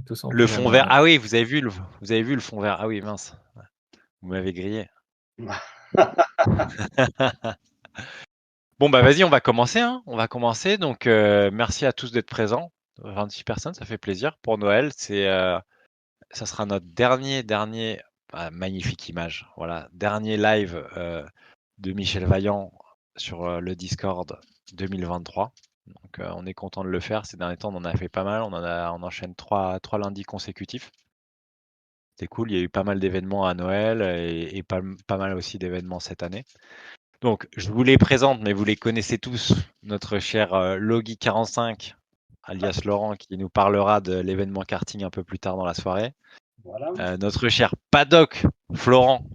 Tous Le fond vert. entraîneurs. Ah oui, vous avez vu le fond vert. Ah oui, mince. Vous m'avez grillé. Bon, bah vas-y, on va commencer. Hein. On va commencer. Donc, merci à tous d'être présents. 26 personnes, ça fait plaisir. Pour Noël, ça sera notre dernier, magnifique image. Voilà, dernier live de Michel Vaillant sur le Discord 2023. Donc, on est content de le faire. Ces derniers temps, on en a fait pas mal. On enchaîne trois lundis consécutifs. C'est cool. Il y a eu pas mal d'événements à Noël et pas mal aussi d'événements cette année. Donc, je vous les présente, mais vous les connaissez tous. Notre cher Logi45, alias Laurent, qui nous parlera de l'événement karting un peu plus tard dans la soirée. Voilà. Notre cher Paddock, Florent,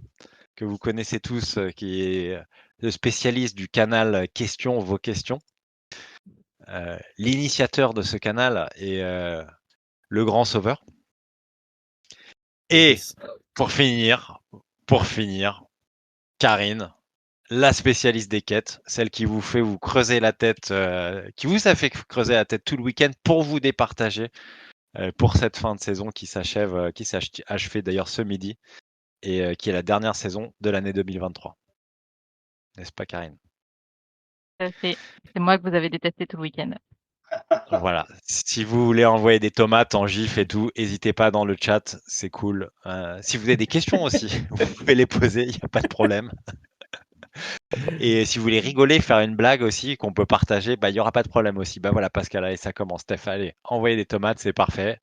que vous connaissez tous, qui est le spécialiste du canal Questions, vos questions. L'initiateur de ce canal est le grand sauveur. Et Yes. pour finir, Karine, la spécialiste des quêtes, celle qui vous fait vous creuser la tête, qui vous a fait creuser la tête tout le week-end pour vous départager pour cette fin de saison qui s'achève, qui s'est achevée d'ailleurs ce midi et qui est la dernière saison de l'année 2023. N'est-ce pas, Karine? C'est moi que vous avez détesté tout le week-end. Voilà. Si vous voulez envoyer des tomates en gif et tout, n'hésitez pas dans le chat, c'est cool. Si vous avez des questions aussi, vous pouvez les poser, il n'y a pas de problème. Et si vous voulez rigoler, faire une blague aussi qu'on peut partager, bah il y aura pas de problème aussi. Bah voilà, Pascal, allez, ça commence. Steph, allez, envoyez des tomates, c'est parfait.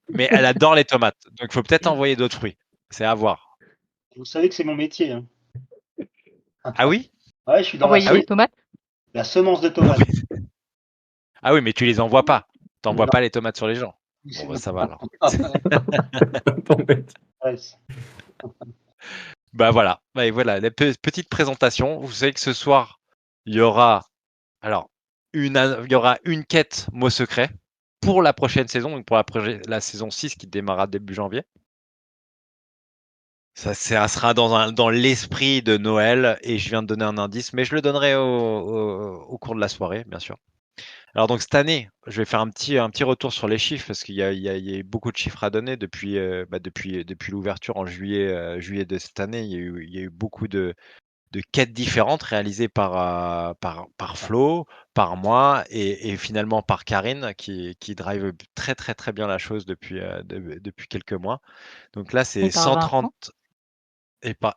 Mais elle adore les tomates, donc il faut peut-être envoyer d'autres fruits. C'est à voir. Vous savez que c'est mon métier. Hein. Ah oui? Ouais, je suis dans Envoyer Ah oui? des tomates? la semence de Non, tomates. mais- Ah oui, mais tu les envoies pas. T'envoies Non. pas les tomates sur les gens. C'est Bon, bah mon ça va alors. stress. Bah voilà, bah, et voilà, la petite présentation. Vous savez que ce soir, il y aura alors il y aura une quête mot secret pour la prochaine saison, donc pour la saison 6 qui démarrera début janvier. Ça sera dans l'esprit de Noël et je viens de donner un indice, mais je le donnerai au cours de la soirée, bien sûr. Alors donc cette année, je vais faire un petit retour sur les chiffres parce qu'il y a eu beaucoup de chiffres à donner depuis l'ouverture en juillet de cette année. Il y a eu beaucoup de quêtes différentes réalisées par Flo, par moi et finalement par Karine qui drive très très très bien la chose depuis quelques mois. Donc là, c'est Et par 130 Vincent?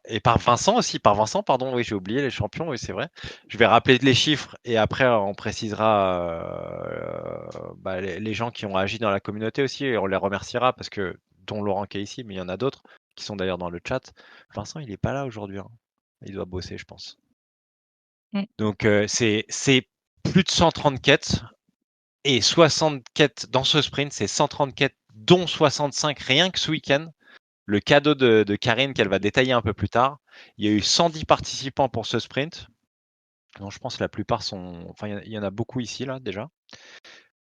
et par Vincent aussi, par Vincent, pardon, oui, j'ai oublié les champions, oui, c'est vrai. Je vais rappeler les chiffres et après on précisera les gens qui ont agi dans la communauté aussi et on les remerciera parce que, dont Laurent qui est ici, mais il y en a d'autres qui sont d'ailleurs dans le chat. Vincent, il n'est pas là aujourd'hui, hein. Il doit bosser, je pense. Mm. Donc c'est plus de 130 quêtes et 60 quêtes dans ce sprint, c'est 130 quêtes, dont 65 rien que ce week-end. Le cadeau de Karine qu'elle va détailler un peu plus tard. Il y a eu 110 participants pour ce sprint. Donc, je pense que la plupart sont. Enfin, il y en a beaucoup ici, là, déjà.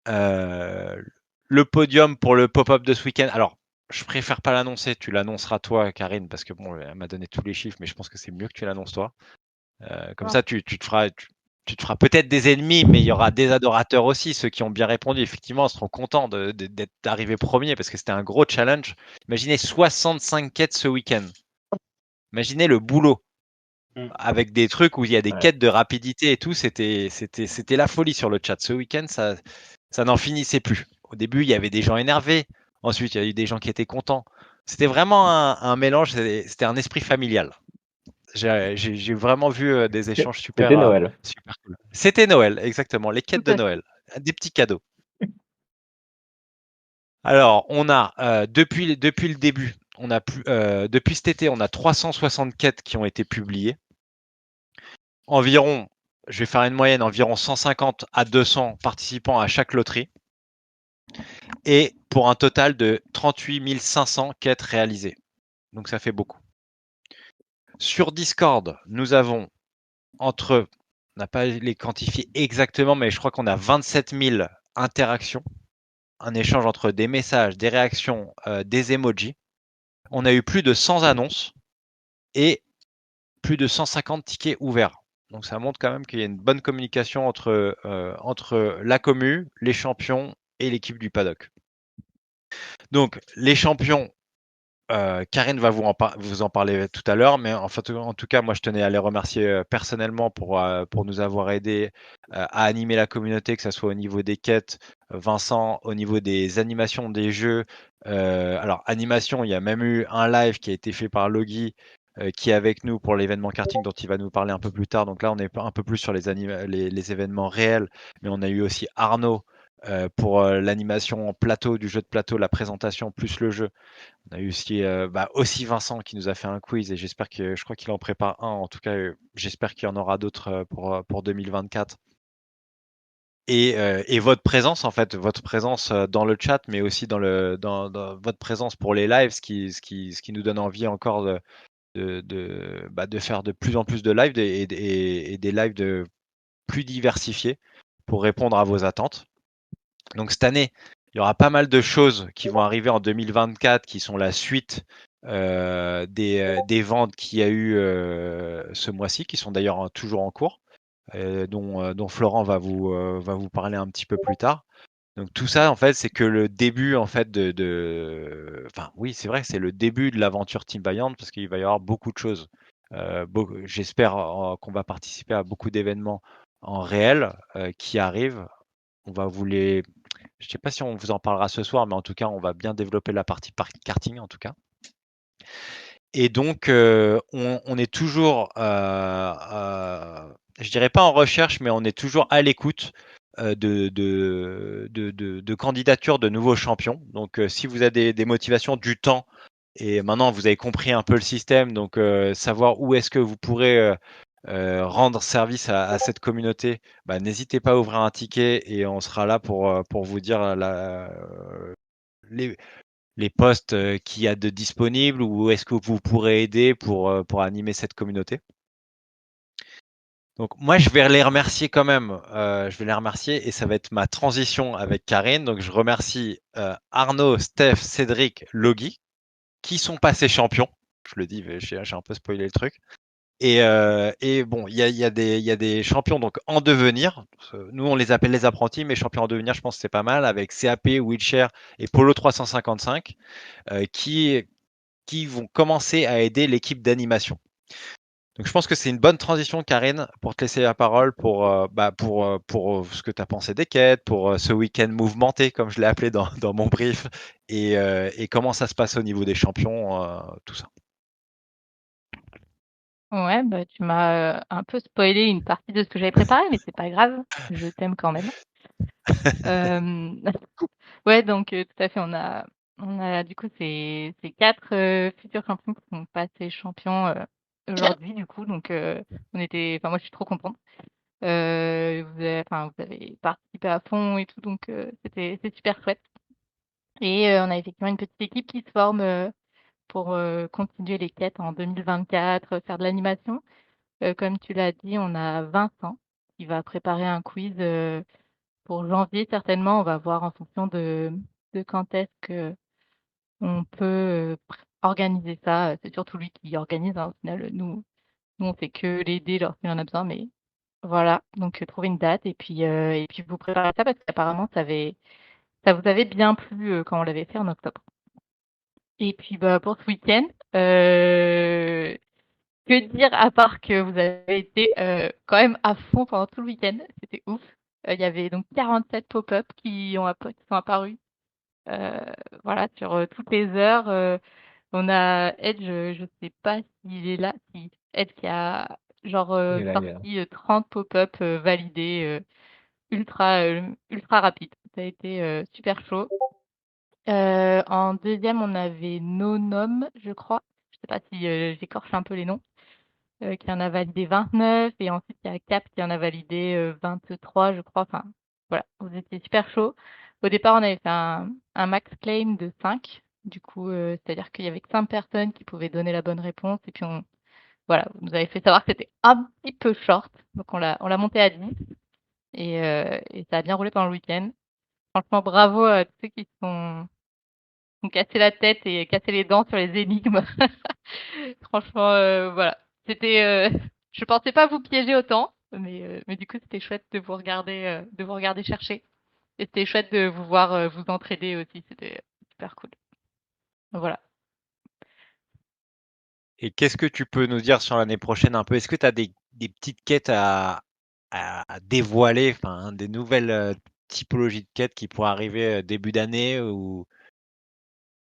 Le podium pour le pop-up de ce week-end. Alors, je préfère pas l'annoncer. Tu l'annonceras toi, Karine, parce que bon, elle m'a donné tous les chiffres, mais je pense que c'est mieux que tu l'annonces toi. Comme ça, tu te feras peut-être des ennemis, mais il y aura des adorateurs aussi. Ceux qui ont bien répondu, effectivement, seront contents d'être arrivés premiers parce que c'était un gros challenge. Imaginez 65 quêtes ce week-end. Imaginez le boulot avec des trucs où il y a des quêtes de rapidité et tout. C'était la folie sur le chat. Ce week-end, ça n'en finissait plus. Au début, il y avait des gens énervés. Ensuite, il y a eu des gens qui étaient contents. C'était vraiment un mélange. C'était un esprit familial. J'ai vraiment vu des échanges C'était Noël. super cool. C'était Noël, exactement. Les quêtes Tout de à fait. Noël. Des petits cadeaux. Alors, on a depuis le début, depuis cet été, on a 360 quêtes qui ont été publiées. Environ, je vais faire une moyenne, environ 150 à 200 participants à chaque loterie. Et pour un total de 38 500 quêtes réalisées. Donc ça fait beaucoup. Sur Discord, nous avons on n'a pas les quantifiés exactement, mais je crois qu'on a 27 000 interactions. Un échange entre des messages, des réactions, des emojis. On a eu plus de 100 annonces et plus de 150 tickets ouverts. Donc ça montre quand même qu'il y a une bonne communication entre la commu, les champions et l'équipe du paddock. Donc, les champions, Karine va vous en parler tout à l'heure, mais en tout cas, moi, je tenais à les remercier personnellement pour nous avoir aidés à animer la communauté, que ce soit au niveau des quêtes, Vincent, au niveau des animations des jeux. Alors, animation, il y a même eu un live qui a été fait par Logi, qui est avec nous pour l'événement karting dont il va nous parler un peu plus tard. Donc là, on est un peu plus sur les événements réels, mais on a eu aussi Arnaud pour l'animation en plateau, du jeu de plateau, la présentation plus le jeu. On a eu aussi Vincent qui nous a fait un quiz et je crois qu'il en prépare un. En tout cas, j'espère qu'il y en aura d'autres pour 2024. Et votre présence, en fait, votre présence dans le chat, mais aussi dans votre présence pour les lives, ce qui nous donne envie encore de faire de plus en plus de lives et des lives plus diversifiés pour répondre à vos attentes. Donc cette année, il y aura pas mal de choses qui vont arriver en 2024 qui sont la suite des ventes qu'il y a eu ce mois-ci, qui sont d'ailleurs toujours en cours, dont Florent va vous parler un petit peu plus tard. Donc tout ça, en fait, c'est que le début, en fait, enfin oui, c'est vrai, c'est le début de l'aventure Team Valiant parce qu'il va y avoir beaucoup de choses. J'espère qu'on va participer à beaucoup d'événements en réel qui arrivent. On va vous les Je ne sais pas si on vous en parlera ce soir, mais en tout cas, on va bien développer la partie karting en tout cas. Et donc, on est toujours, je dirais pas en recherche, mais on est toujours à l'écoute de candidatures de nouveaux champions. Donc, si vous avez des motivations, du temps, et maintenant vous avez compris un peu le système, donc savoir où est-ce que vous pourrez rendre service à cette communauté, bah, n'hésitez pas à ouvrir un ticket et on sera là pour vous dire les, les postes qu'il y a de disponibles ou où est-ce que vous pourrez aider pour animer cette communauté. Donc moi, je vais les remercier quand même. Je vais les remercier et ça va être ma transition avec Karine. Donc je remercie Arnaud, Steph, Cédric, Logi qui sont passés champions. Je le dis, j'ai un peu spoilé le truc. Et bon, il y a des champions donc en devenir. Nous, on les appelle les apprentis, mais champions en devenir, je pense que c'est pas mal, avec CAP, Wheelchair et Polo 355, qui vont commencer à aider l'équipe d'animation. Donc je pense que c'est une bonne transition, Karine, pour te laisser la parole pour ce que tu as pensé des quêtes, pour ce week-end mouvementé, comme je l'ai appelé dans mon brief, et comment ça se passe au niveau des champions, tout ça. Ouais, bah, tu m'as un peu spoilé une partie de ce que j'avais préparé, mais c'est pas grave, je t'aime quand même. Ouais, donc tout à fait, on a du coup ces 4 futurs champions qui sont passés champions aujourd'hui, du coup, donc moi je suis trop contente. Vous avez participé à fond et tout, donc c'est super chouette. Et on a effectivement une petite équipe qui se forme pour continuer les quêtes en 2024, faire de l'animation. Comme tu l'as dit, on a Vincent qui va préparer un quiz pour janvier certainement. On va voir en fonction de quand est-ce que on peut organiser ça. C'est surtout lui qui organise, hein, au final. Nous, on fait que l'aider lorsqu'il en a besoin, mais voilà. Donc, trouver une date et puis vous préparez ça parce qu'apparemment, ça vous avait bien plu quand on l'avait fait en octobre. Et puis, bah, pour ce week-end, que dire à part que vous avez été quand même à fond pendant tout le week-end. C'était ouf. Il y avait donc 47 pop-up qui sont apparus voilà, sur toutes les heures. On a Edge, je sais pas s'il est là, si Edge qui a genre Il est là, il est là. sorti 30 pop-up validés ultra rapide. Ça a été super chaud. En deuxième, on avait Nonom, je crois. Je sais pas si j'écorche un peu les noms. Qui en a validé 29 et ensuite il y a Cap qui en a validé 23, je crois. Enfin, voilà, vous étiez super chaud. Au départ, on avait fait un max claim de 5. Du coup, c'est-à-dire qu'il y avait que 5 personnes qui pouvaient donner la bonne réponse. Et puis, voilà, vous nous avez fait savoir que c'était un petit peu short. Donc, on l'a monté à 10. Et ça a bien roulé pendant le week-end. Franchement, bravo à tous ceux qui se sont cassés la tête et cassé les dents sur les énigmes. Franchement, voilà. Je pensais pas vous piéger autant, mais du coup, c'était chouette de vous regarder chercher. Et c'était chouette de vous voir vous entraider aussi. C'était super cool. Voilà. Et qu'est-ce que tu peux nous dire sur l'année prochaine un peu? Est-ce que tu as des petites quêtes à dévoiler, enfin, des nouvelles typologies de quêtes qui pourraient arriver début d'année ou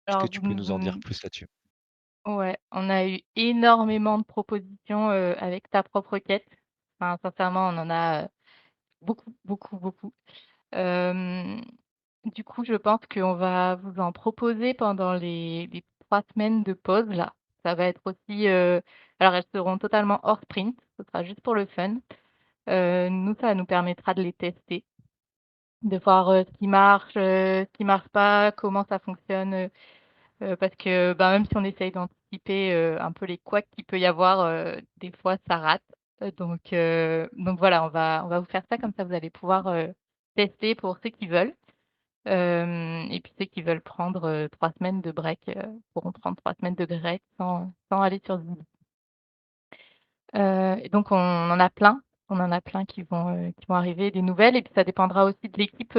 est-ce que Alors, tu peux nous en dire plus là-dessus? ouais, on a eu énormément de propositions avec ta propre quête. Enfin, sincèrement, on en a beaucoup, beaucoup, beaucoup. Euh, du coup, je pense qu'on va vous en proposer pendant les 3 semaines de pause là. Ça va être aussi. Alors, elles seront totalement hors sprint. Ce sera juste pour le fun. Nous, ça nous permettra de les tester, de voir ce qui marche pas, comment ça fonctionne. Parce que bah, même si on essaye d'anticiper un peu les couacs qu'il peut y avoir, des fois ça rate. Donc voilà, on va vous faire ça comme ça, vous allez pouvoir tester pour ceux qui veulent. Et puis ceux qui veulent prendre 3 semaines de break pourront prendre 3 semaines de break sans aller sur Zilli. Et donc on en a plein, qui vont arriver, des nouvelles. Et puis ça dépendra aussi de l'équipe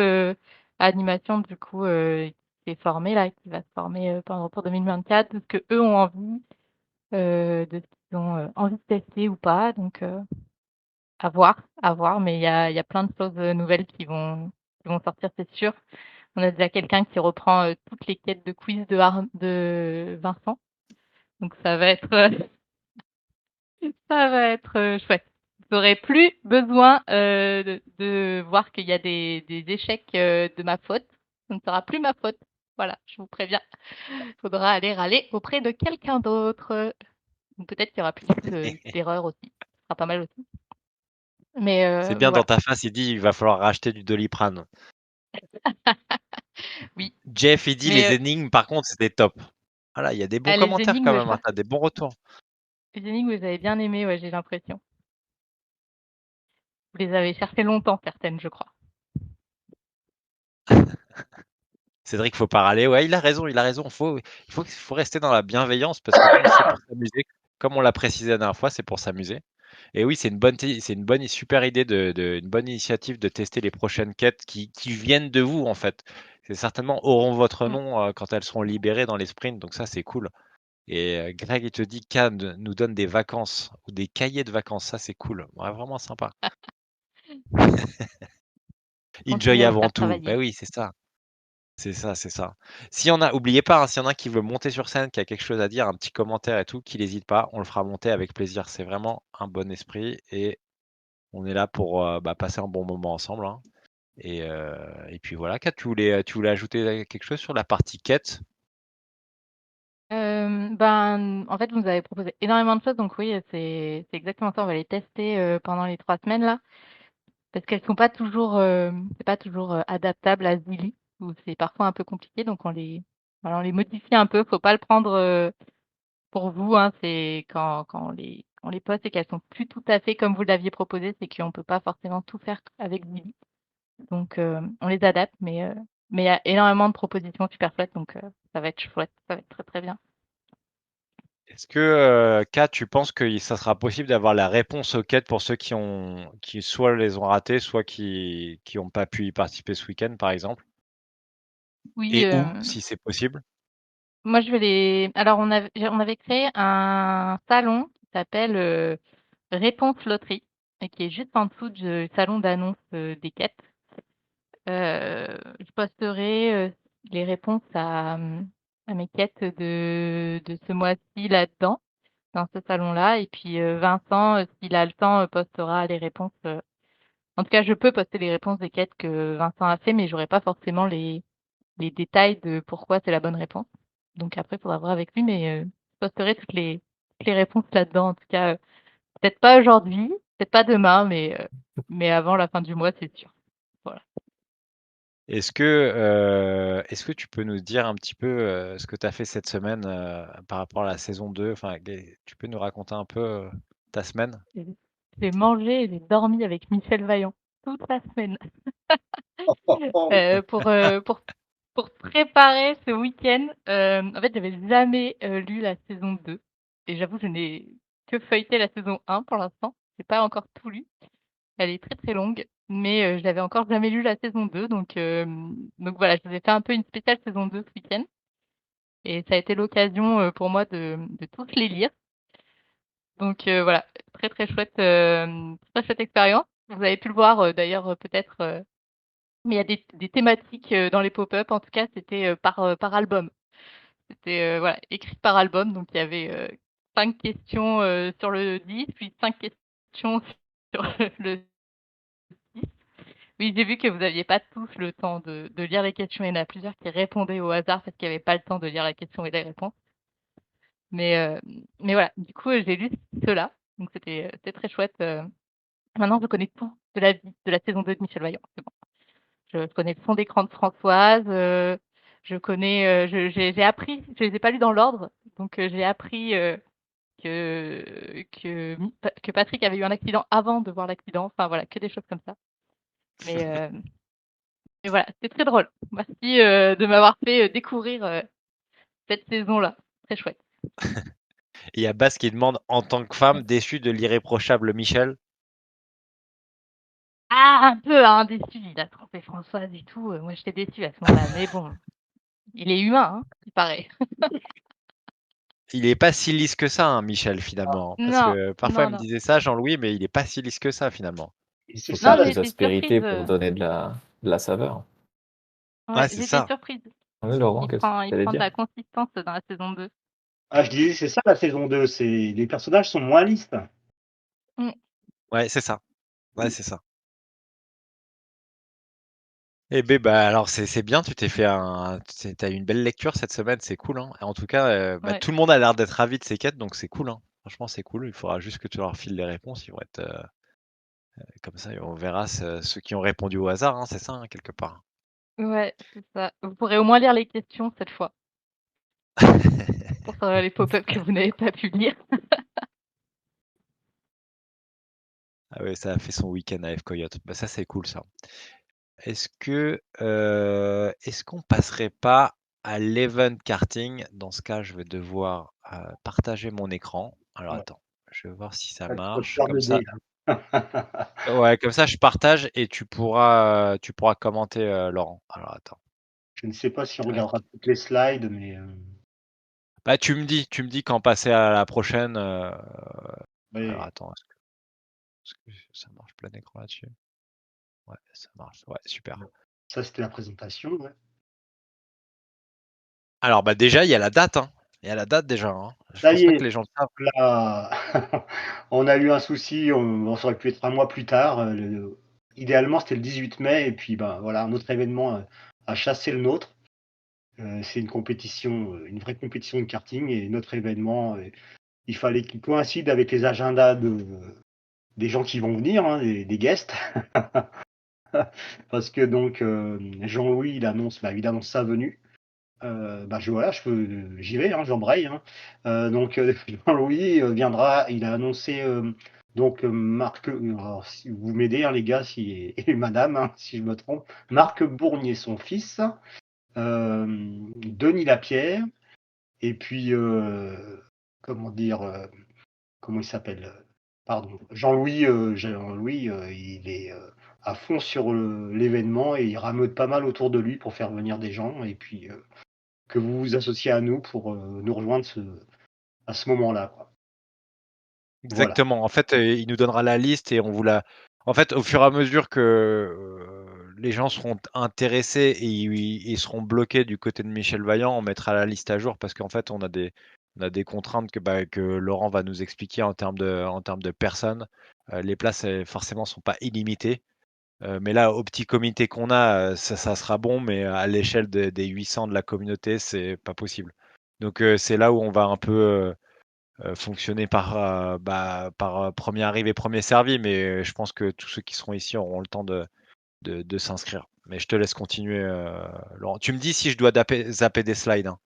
animation du coup qui est formée là, qui va se former pour 2024, de ce que eux ont envie, de ce qu'ils ont envie de tester ou pas. Donc à voir, à voir. Mais il y a plein de choses nouvelles qui vont sortir, c'est sûr. On a déjà quelqu'un qui reprend toutes les quêtes de quiz de Vincent. Donc ça va être chouette. Vous n'aurez plus besoin de voir qu'il y a des échecs de ma faute. Ce ne sera plus ma faute. Voilà, je vous préviens. Il faudra aller râler auprès de quelqu'un d'autre. Ou peut-être qu'il y aura plus d'erreurs aussi. Ce sera pas mal aussi. Mais, C'est euh, mais bien dans voilà. ta face, il dit il va falloir racheter du Doliprane. Oui. Jeff, il dit Mais les énigmes, par contre, c'était top. Voilà, il y a des bons les commentaires quand énigmes, je même, hein, crois tu des bons retours. que les énigmes, vous avez bien aimé, ouais, j'ai l'impression. Vous les avez cherchées longtemps, certaines, je crois. Cédric, faut pas râler. Ouais, il a raison, il a raison. Il faut rester dans la bienveillance parce que bon, c'est pour s'amuser. Comme on l'a précisé la dernière fois, c'est pour s'amuser. Et oui, c'est une bonne, super idée une bonne initiative de tester les prochaines quêtes qui viennent de vous en fait. C'est certainement auront votre Mm. nom quand elles seront libérées dans les sprints, donc ça c'est cool. Et Greg, il te dit Cannes nous donne des vacances ou des cahiers de vacances, ça c'est cool. Ouais, vraiment sympa. Enjoy Continuez à le avant faire tout. Ben travailler. oui, c'est ça. C'est ça, c'est ça. Si on a oubliez pas, hein, s'il y en a un qui veut monter sur scène, qui a quelque chose à dire, un petit commentaire et tout, qu'il hésite pas, on le fera monter avec plaisir. C'est vraiment un bon esprit et on est là pour, bah, passer un bon moment ensemble, hein et puis voilà. Kat, tu voulais ajouter quelque chose sur la partie quête? Ben, en fait, vous nous avez proposé énormément de choses, donc oui, c'est exactement ça. On va les tester pendant les 3 semaines là, parce qu'elles sont pas toujours, c'est pas toujours adaptable à Zilli, ou c'est parfois un peu compliqué, donc voilà, on les modifie un peu. Faut pas le prendre pour vous, hein. C'est quand on les poste et qu'elles sont plus tout à fait comme vous l'aviez proposé, c'est qu'on peut pas forcément tout faire avec Zilli. Donc on les adapte, mais il y a énormément de propositions super chouettes, donc ça va être chouette, ça va être très très bien. Est-ce que, Kat, tu penses que ça sera possible d'avoir la réponse aux quêtes pour ceux qui soit les ont ratées, soit qui ont pas pu y participer ce week-end, par exemple? Oui, Et où, si c'est possible? moi je vais les. Alors on avait créé un salon qui s'appelle Réponse Loterie et qui est juste en dessous du salon d'annonce des quêtes. Je posterai les réponses à mes quêtes de ce mois-ci là-dedans, dans ce salon-là. Et puis Vincent, s'il a le temps, postera les réponses. En tout cas, je peux poster les réponses des quêtes que Vincent a fait, mais j'aurai pas forcément les détails de pourquoi c'est la bonne réponse. Donc après, il faudra voir avec lui, mais je posterai toutes les réponses là-dedans. En tout cas, peut-être pas aujourd'hui, peut-être pas demain, mais avant la fin du mois, c'est sûr. Voilà. Est-ce que tu peux nous dire un petit peu, ce que tu as fait cette semaine, par rapport à la saison 2? Enfin, tu peux nous raconter un peu, ta semaine? J'ai mangé et j'ai dormi avec Michel Vaillant toute la semaine Oh, oh, oh. pour préparer ce week-end. En fait, j'avais jamais lu la saison 2 et j'avoue, je n'ai que feuilleté la saison 1 pour l'instant. J'ai pas encore tout lu. Elle est très très longue, mais je n'avais encore jamais lu la saison 2, donc voilà, je vous ai fait un peu une spéciale saison 2 ce week-end. et ça a été l'occasion, pour moi de tous les lire. Donc voilà, très, très chouette expérience. Vous avez pu le voir, d'ailleurs, peut-être, mais il y a des thématiques, dans les pop-up. En tout cas, c'était, par album. C'était, voilà, écrit par album, donc il y avait, 5 questions, sur le 10, puis 5 questions sur le 6. Oui, j'ai vu que vous aviez pas tous le temps de lire les questions. Il y en a plusieurs qui répondaient au hasard parce qu'il y avait pas le temps de lire la question et les réponses. Mais voilà, du coup, j'ai lu ceux-là, donc c'était très chouette. Maintenant je connais tout de la vie de la saison 2 de Michel Vaillant, c'est bon. Je connais le fond d'écran de Françoise, je connais, j'ai appris, je les ai pas lus dans l'ordre, donc j'ai appris, que Patrick avait eu un accident avant de voir l'accident. Enfin voilà, que des choses comme ça. Mais voilà, c'était très drôle. Merci, de m'avoir fait, découvrir, cette saison-là. Très chouette. Et il y a Bas qui demande en tant que femme déçue de l'irréprochable Michel. Ah, un peu, hein, déçu, il a trompé Françoise et tout, moi j'étais déçue à ce moment-là, mais bon, il est humain, hein, il paraît. Il est pas si lisse que ça, hein, Michel, finalement. Parce Non, que parfois, non, il me non. disait ça, Jean-Louis, mais il est pas si lisse que ça, finalement. Et c'est Faut ça Non, peut-être la plus j'ai été surprise, d'aspérité pour donner de la saveur. Ouais, ouais, c'est j'ai été ça. surprise. Oui, Laurent, qu'est-ce que Il tu allais prend de dire? la consistance dans la saison 2. je disais, c'est ça la saison 2, c'est les personnages sont moins lisses. Mmh. Ouais, c'est ça. Ouais, c'est ça. Eh ben, bah, alors c'est bien, tu t'es fait t'as eu une belle lecture cette semaine, c'est cool, hein. En tout cas, bah, Ouais. tout le monde a l'air d'être ravi de ces quêtes, donc c'est cool, hein. Franchement, c'est cool. Il faudra juste que tu leur files les réponses. Ils vont être comme ça, et on verra ceux qui ont répondu au hasard, hein, c'est ça, hein, quelque part. Ouais, c'est ça. Vous pourrez au moins lire les questions cette fois, pour les pop-up que vous n'avez pas pu lire. Ah ouais, ça a fait son week-end à F Coyote. Bah, ça, c'est cool, ça. Est-ce qu'on passerait pas à l'event karting? Dans ce cas, je vais devoir partager mon écran. Alors Ouais, attends, je vais voir si ça pas trop de marche. fleurs Comme de ça, dés, là. ouais, comme ça, je partage et tu pourras commenter, Laurent. Alors attends, Je ne sais pas si on tac. regardera toutes les slides, mais Bah, tu me dis quand passer à la prochaine. Alors ouais, attends, est-ce que ça marche plein écran là-dessus? Ouais, ça marche. Ouais, super. ça c'était la présentation, ouais. Alors, bah déjà, il y a la date, hein. Il y a la date déjà, hein. Je Ça pense y pas est, que les gens le savent. là, on a eu un souci, ça aurait pu être un mois plus tard, idéalement c'était le 18 mai et puis, ben, voilà, un autre événement, a chassé le nôtre. C'est une compétition, une vraie compétition de karting et notre événement, il fallait qu'il coïncide avec les agendas des gens qui vont venir, hein, des guests. Parce que donc, Jean-Louis, il annonce sa venue. Bah, j'y vais, hein, j'embraye, hein. Donc, Jean-Louis viendra. Il a annoncé donc Marc, alors, si vous m'aidez, hein, les gars, et madame, hein, si je me trompe, Marc Bournier, son fils, Denis Lapierre, et puis, comment dire, comment il s'appelle? Pardon, Jean-Louis, il est à fond sur l'événement et il rameute pas mal autour de lui pour faire venir des gens et puis que vous vous associez à nous pour nous rejoindre à ce moment-là, quoi. Voilà. Exactement. En fait, il nous donnera la liste et on vous la en fait, au fur et à mesure que, les gens seront intéressés et ils seront bloqués du côté de Michel Vaillant, on mettra la liste à jour parce qu'en fait, on a des contraintes que Laurent va nous expliquer en termes de personnes. Les places, forcément sont pas illimitées. Mais là, au petit comité qu'on a, ça sera bon, mais à l'échelle des 800 de la communauté, c'est pas possible. Donc, c'est là où on va un peu, fonctionner par premier arrivé, premier servi, mais je pense que tous ceux qui seront ici auront le temps de s'inscrire. Mais je te laisse continuer, Laurent. Tu me dis si je dois zapper des slides, hein.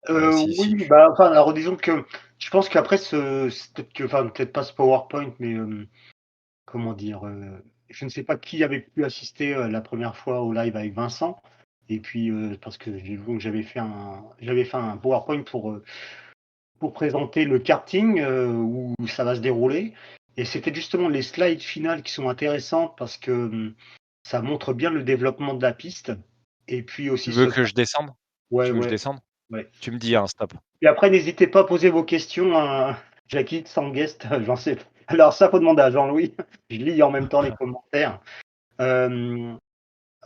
Si Oui, tu bah, enfin, alors disons que je pense qu'après peut-être pas ce PowerPoint, mais comment dire, je ne sais pas qui avait pu assister la première fois au live avec Vincent. Et puis parce que j'ai vu que j'avais fait un PowerPoint pour présenter le karting où ça va se dérouler. Et c'était justement les slides finales qui sont intéressantes parce que ça montre bien le développement de la piste. Et puis tu aussi veux que je descende? ouais, Tu veux que je ouais, descende? Ouais. Tu me dis, hein, stop. Et après, n'hésitez pas à poser vos questions à Jackie, sans guest, j'en sais. Alors ça, faut demander à Jean-Louis. Je lis en même temps les commentaires.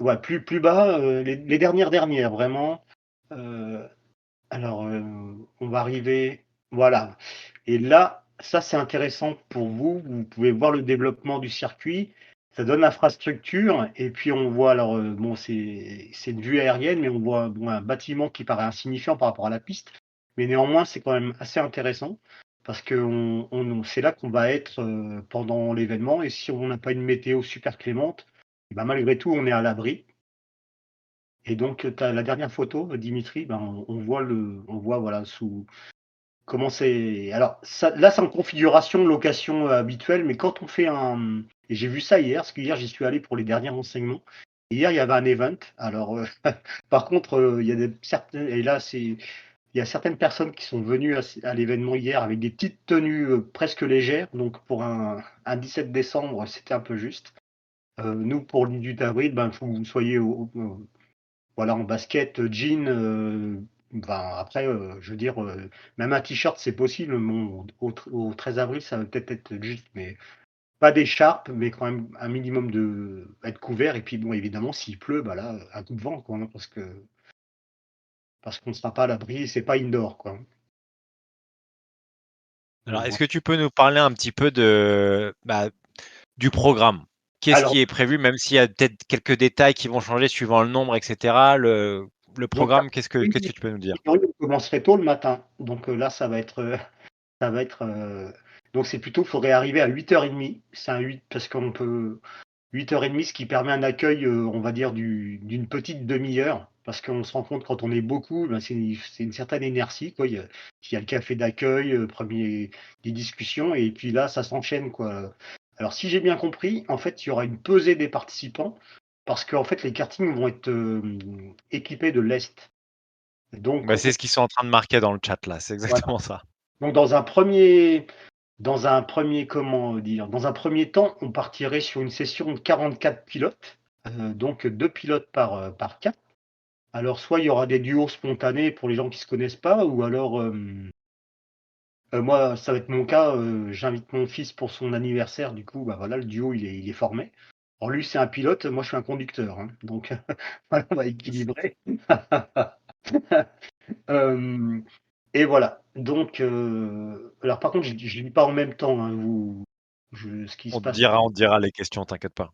Ouais, plus bas, les dernières, vraiment. Alors, on va arriver. Voilà. Et là, ça, c'est intéressant pour vous. Vous pouvez voir le développement du circuit. Ça donne l'infrastructure. Et puis, on voit, alors, bon, c'est une vue aérienne, mais on voit bon, un bâtiment qui paraît insignifiant par rapport à la piste. Mais néanmoins, c'est quand même assez intéressant parce que c'est là qu'on va être pendant l'événement. Et si on n'a pas une météo super clémente, ben, malgré tout, on est à l'abri. Et donc, tu as la dernière photo, Dimitri, ben, on voit voilà, sous comment c'est. Alors, là, c'est en configuration location habituelle, mais quand on fait un. Et j'ai vu ça hier, parce que hier, j'y suis allé pour les derniers renseignements. Et hier, il y avait un event. Alors, par contre, il y a certaines. Et là, il y a certaines personnes qui sont venues à l'événement hier avec des petites tenues presque légères. Donc, pour un 17 décembre, c'était un peu juste. Nous, pour le 18 avril, ben, il faut que vous soyez voilà, en basket, jean, ben, après, je veux dire, même un t-shirt, c'est possible. Bon, au 13 avril, ça va peut-être être juste, mais pas d'écharpe, mais quand même un minimum de être couvert. Et puis, bon, évidemment, s'il pleut, bah là, un coup de vent, quoi, hein, parce qu'on ne sera pas à l'abri, c'est pas indoor, quoi. Alors, est-ce que tu peux nous parler un petit peu du programme? Qu'est-ce Alors, qui est prévu, même s'il y a peut-être quelques détails qui vont changer suivant le nombre, etc. Le donc, programme, qu'est-ce que oui, tu peux nous dire? on commencerait tôt le matin. Donc là, ça va être. Ça va être donc c'est plutôt, il faudrait arriver à 8h30. C'est un 8 parce qu'on peut 8h30, ce qui permet un accueil, on va dire, d'une petite demi-heure. Parce qu'on se rend compte quand on est beaucoup, ben c'est une certaine inertie, quoi. Il y a le café d'accueil, des discussions, et puis là, ça s'enchaîne, quoi. Alors, si j'ai bien compris, en fait, il y aura une pesée des participants, parce qu'en fait, les kartings vont être équipés de lest. Donc, Bah, c'est ce qu'ils sont en train de marquer dans le chat là, c'est voilà. exactement ça. Donc, comment dire, dans un premier temps, on partirait sur une session de 44 pilotes, donc 2 pilotes par carte. Alors, soit il y aura des duos spontanés pour les gens qui ne se connaissent pas, ou alors, moi, ça va être mon cas, j'invite mon fils pour son anniversaire, du coup, bah voilà, le duo, il est formé. Alors, lui, c'est un pilote, moi, je suis un conducteur, hein, donc, voilà, on va équilibrer. Euh, et voilà. Donc, alors par contre, je ne lis pas en même temps, hein, ce qui se passe. On te dira les questions, t'inquiète pas.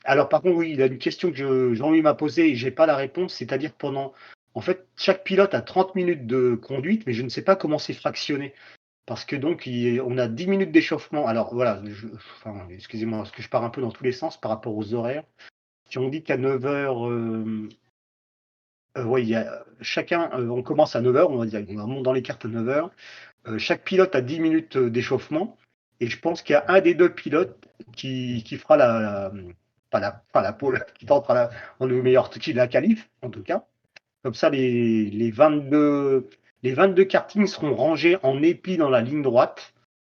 Alors par contre, oui, il y a une question que Jean-Louis m'a posée et j'ai pas la réponse, c'est-à-dire en fait, chaque pilote a 30 minutes de conduite, mais je ne sais pas comment c'est fractionné. Parce que donc, on a 10 minutes d'échauffement. Alors voilà, enfin, excusez-moi, parce que je pars un peu dans tous les sens par rapport aux horaires. Si on dit qu'à 9h, oui, chacun, on commence à 9h, on va dire, on monte dans les cartes à 9h. Chaque pilote a 10 minutes d'échauffement. Et je pense qu'il y a un des deux pilotes qui fera pas la pole, qui tentera le meilleur, qui la qualif, en tout cas. Comme ça, les 22 kartings seront rangés en épi dans la ligne droite.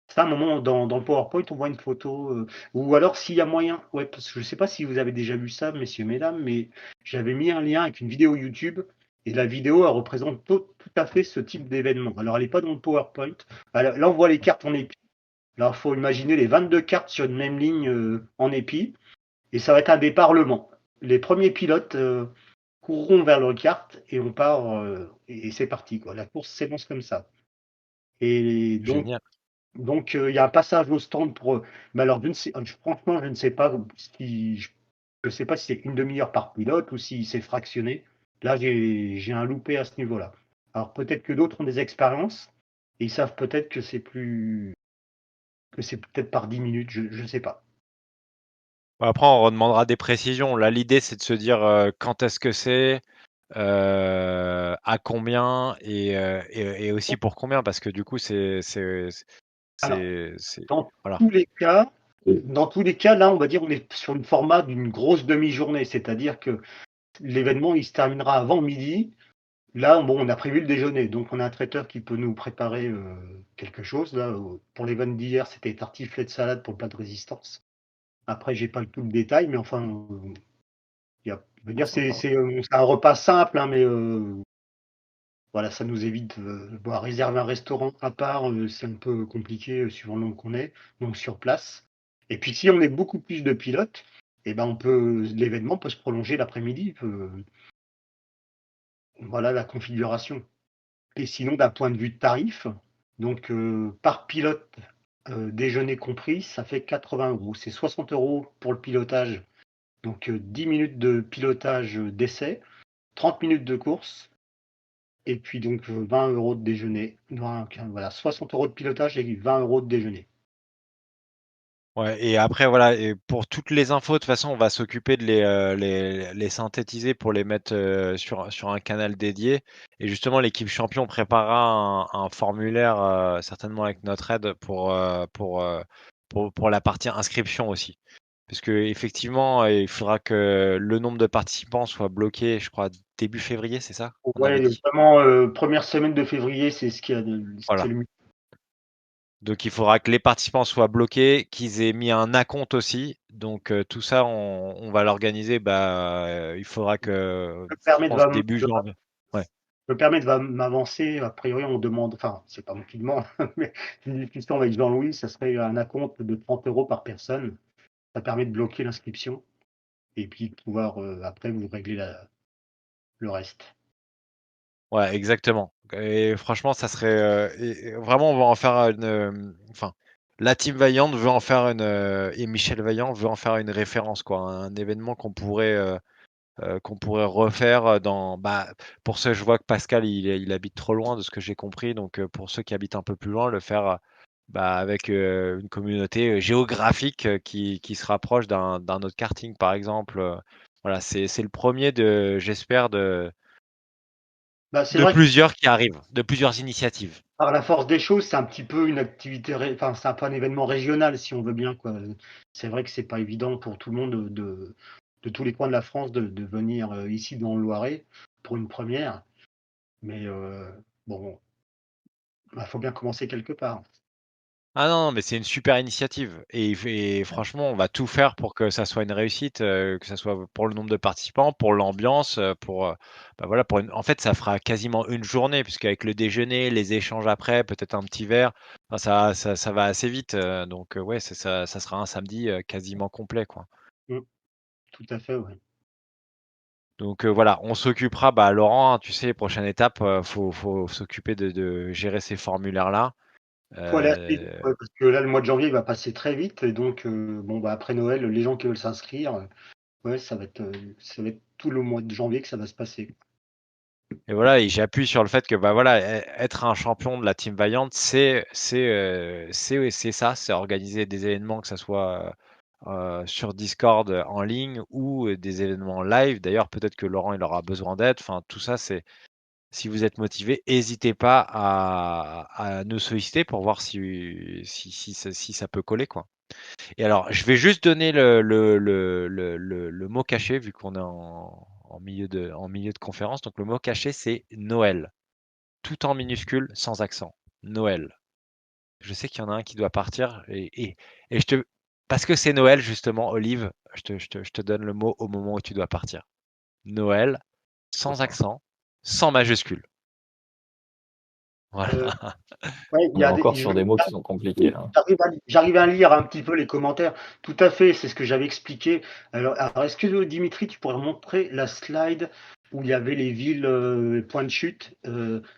Ça, à un moment, dans le PowerPoint, on voit une photo. Ou alors, s'il y a moyen, ouais, parce que je ne sais pas si vous avez déjà vu ça, messieurs, mesdames, mais j'avais mis un lien avec une vidéo YouTube. Et la vidéo, elle représente tout à fait ce type d'événement. Alors, elle n'est pas dans le PowerPoint. Là, on voit les cartes en épi. Là, il faut imaginer les 22 cartes sur une même ligne en épi. Et ça va être un départ Le Mans. Les premiers pilotes courront vers leur carte et on part. Et c'est parti, quoi. La course s'élance comme ça. Et donc, Génial. il y a un passage au stand pour. Mais alors, franchement, je ne sais pas si. Je sais pas si c'est une demi-heure par pilote ou si c'est fractionné. Là, j'ai un loupé à ce niveau-là. Alors, peut-être que d'autres ont des expériences et ils savent peut-être que c'est peut-être par 10 minutes. Je ne sais pas. Après, on redemandera des précisions. Là, l'idée, c'est de se dire quand est-ce que c'est, à combien et aussi pour combien, parce que du coup, Alors, c'est, dans voilà. dans tous les cas, là, on va dire, on est sur le format d'une grosse demi-journée, c'est-à-dire que l'événement, il se terminera avant midi. Là, bon, on a prévu le déjeuner, donc on a un traiteur qui peut nous préparer quelque chose. Là, pour l'événement d'hier, c'était tartiflette de salade pour le plat de résistance. Après, j'ai pas tout le détail, mais enfin, je veux dire, c'est un repas simple, hein, mais Voilà, ça nous évite réserver un restaurant à part, c'est un peu compliqué suivant le nombre qu'on est, donc sur place. Et puis si on est beaucoup plus de pilotes, et ben l'événement peut se prolonger l'après-midi. Voilà la configuration. Et sinon, d'un point de vue de tarif, donc par pilote, déjeuner compris, ça fait 80 euros. C'est 60 euros pour le pilotage, donc 10 minutes de pilotage d'essai, 30 minutes de course, et puis donc 20 euros de déjeuner. Voilà, 60 euros de pilotage et 20 euros de déjeuner. Ouais, et après, voilà, et pour toutes les infos, de toute façon, on va s'occuper de les synthétiser pour les mettre sur un canal dédié. Et justement, l'équipe champion préparera un formulaire, certainement avec notre aide, pour la partie inscription aussi. Parce que effectivement, il faudra que le nombre de participants soit bloqué, je crois, début février, c'est ça? On avait Ouais, dit. vraiment, première semaine de février, c'est ce qui est Voilà. le mieux. Donc il faudra que les participants soient bloqués, qu'ils aient mis un acompte aussi. Donc tout ça, on va l'organiser. Il faudra que, Me je permettre pense, début janvier. Ouais. me permettre de m'avancer. A priori, on demande, enfin, c'est pas moi qui demande, mais une discussion avec Jean-Louis, ça serait un acompte de 30 euros par personne. Ça permet de bloquer l'inscription et puis de pouvoir après vous régler le reste. Ouais, exactement. Et franchement, ça serait et vraiment, on va en faire enfin, la team Vaillante veut en faire et Michel Vaillant veut en faire une référence, quoi, un événement qu'on pourrait refaire pour ceux, je vois que Pascal, il habite trop loin de ce que j'ai compris. Donc, pour ceux qui habitent un peu plus loin, le faire avec une communauté géographique qui se rapproche d'un autre karting, par exemple. Voilà, c'est le premier j'espère, Bah, c'est de vrai que plusieurs qui arrivent, de plusieurs initiatives. par la force des choses, c'est un petit peu une activité, enfin, c'est un peu un événement régional, si on veut bien, quoi. C'est vrai que c'est pas évident pour tout le monde de tous les coins de la France de venir ici dans le Loiret pour une première. Mais bon, il faut bien commencer quelque part. Ah non, mais c'est une super initiative et franchement, on va tout faire pour que ça soit une réussite, que ça soit pour le nombre de participants, pour l'ambiance, voilà, en fait, ça fera quasiment une journée puisqu'avec le déjeuner, les échanges après, peut-être un petit verre, enfin ça va assez vite, donc ouais, c'est ça, ça sera un samedi, quasiment complet, quoi. Mm, tout à fait, ouais. Donc voilà, on s'occupera, Laurent, hein, tu sais, prochaine étape, faut s'occuper de gérer ces formulaires-là. Faut aller assez vite, Heu ouais, parce que là, le mois de janvier, il va passer très vite. Et donc, bon, après Noël, les gens qui veulent s'inscrire, ouais, ça va être tout le mois de janvier que ça va se passer. Et voilà, et j'appuie sur le fait que, voilà, être un champion de la team Vaillante, c'est ça, c'est organiser des événements, que ça soit, sur Discord, en ligne ou, des événements live. D'ailleurs, peut-être que Laurent, il aura besoin d'aide. Enfin, tout ça, c'est si vous êtes motivé, hésitez pas à nous solliciter pour voir si ça peut coller, quoi. Et alors, je vais juste donner le mot caché vu qu'on est en milieu de conférence. Donc le mot caché, c'est Noël. Tout en minuscule, sans accent. Noël. Je sais qu'il y en a un qui doit partir et parce que c'est Noël justement, Olive, je te donne le mot au moment où tu dois partir. Noël, sans D'accord. accent, sans majuscule. Voilà. Euh, ouais, On est encore sur des mots qui sont compliqués, là. j'arrive à lire un petit peu les commentaires. Tout à fait, c'est ce que j'avais expliqué. Alors, est-ce que Dimitri, tu pourrais montrer la slide où il y avait les villes points de chute,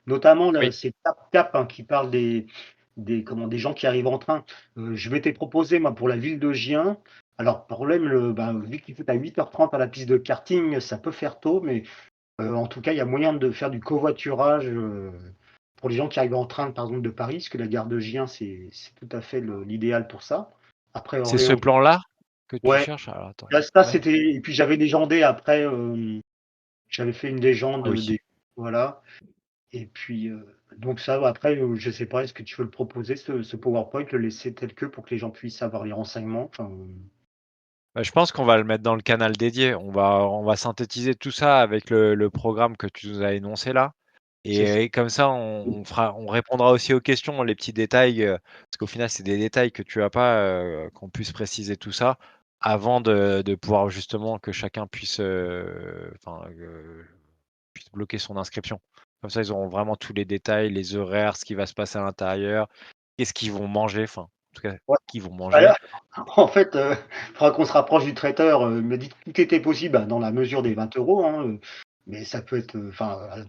notamment là, Oui. c'est Cap hein, qui parle des gens qui arrivent en train. Je vais te proposer, moi, pour la ville de Gien. Alors, problème, vu qu'il faut à 8h30 à la piste de karting, ça peut faire tôt, mais en tout cas, il y a moyen de faire du covoiturage pour les gens qui arrivent en train, par exemple, de Paris, parce que la gare de Gien, c'est tout à fait l'idéal pour ça. Après C'est ce Orléans, plan-là que tu ouais. cherches? Alors attends. Là, ça, Ouais. c'était. Et puis j'avais légendé après. J'avais fait une Ah légende oui. voilà. Et puis donc ça, après, je sais pas, est-ce que tu veux le proposer, ce PowerPoint, le laisser tel que pour que les gens puissent avoir les renseignements. Enfin, Je pense qu'on va le mettre dans le canal dédié. On va synthétiser tout ça avec le programme que tu nous as énoncé là. c'est ça. Et comme ça, on répondra aussi aux questions, les petits détails, parce qu'au final, c'est des détails que tu as pas, qu'on puisse préciser tout ça avant de pouvoir justement que chacun puisse bloquer son inscription. Comme ça, ils auront vraiment tous les détails, les horaires, ce qui va se passer à l'intérieur, qu'est-ce qu'ils vont manger, enfin, en tout cas, Ouais. qu'ils vont Bah manger. là, en fait, il faudra qu'on se rapproche du traiteur. Il m'a dit que tout était possible dans la mesure des 20 €. Mais ça peut être,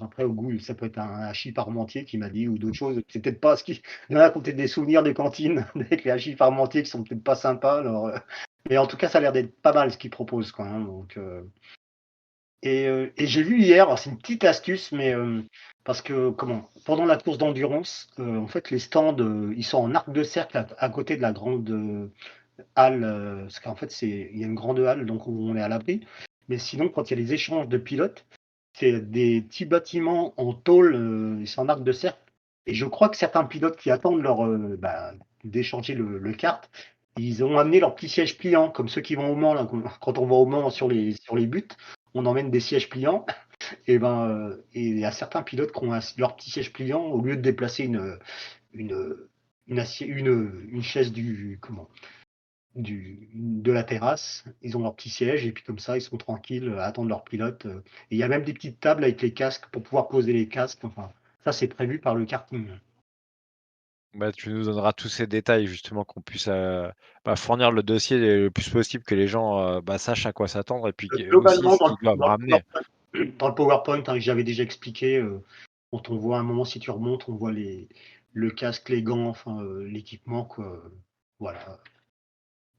après, au goût, ça peut être un hachis parmentier qui m'a dit ou d'autres choses. C'est peut-être pas ce qui. Il y en a qui ont peut-être des souvenirs des cantines avec les hachis parmentiers qui sont peut-être pas sympas. Alors, mais en tout cas, ça a l'air d'être pas mal ce qu'ils proposent, quoi. Donc, et j'ai vu hier, alors c'est une petite astuce, mais parce que pendant la course d'endurance, en fait, les stands, ils sont en arc de cercle à côté de la grande halle, parce qu'en fait, il y a une grande halle, donc où on est à l'abri. Mais sinon, quand il y a les échanges de pilotes, c'est des petits bâtiments en tôle, ils sont en arc de cercle. Et je crois que certains pilotes qui attendent d'échanger le kart, ils ont amené leurs petits sièges pliants, comme ceux qui vont au Mans, là, quand on va au Mans sur les buts, on emmène des sièges pliants. Et il y a certains pilotes qui ont leur petit siège pliant, au lieu de déplacer une, une chaise de la terrasse, ils ont leur petit siège et puis comme ça ils sont tranquilles à attendre leur pilote. Et il y a même des petites tables avec les casques pour pouvoir poser les casques. Enfin, ça c'est prévu par le karting. Bah, tu nous donneras tous ces détails justement qu'on puisse fournir le dossier le plus possible, que les gens sachent à quoi s'attendre et puis aussi Globalement, ce qu'ils doivent ramener. dans le PowerPoint, que j'avais déjà expliqué, quand on voit un moment, si tu remontes, on voit le casque, les gants, enfin l'équipement, quoi. Voilà.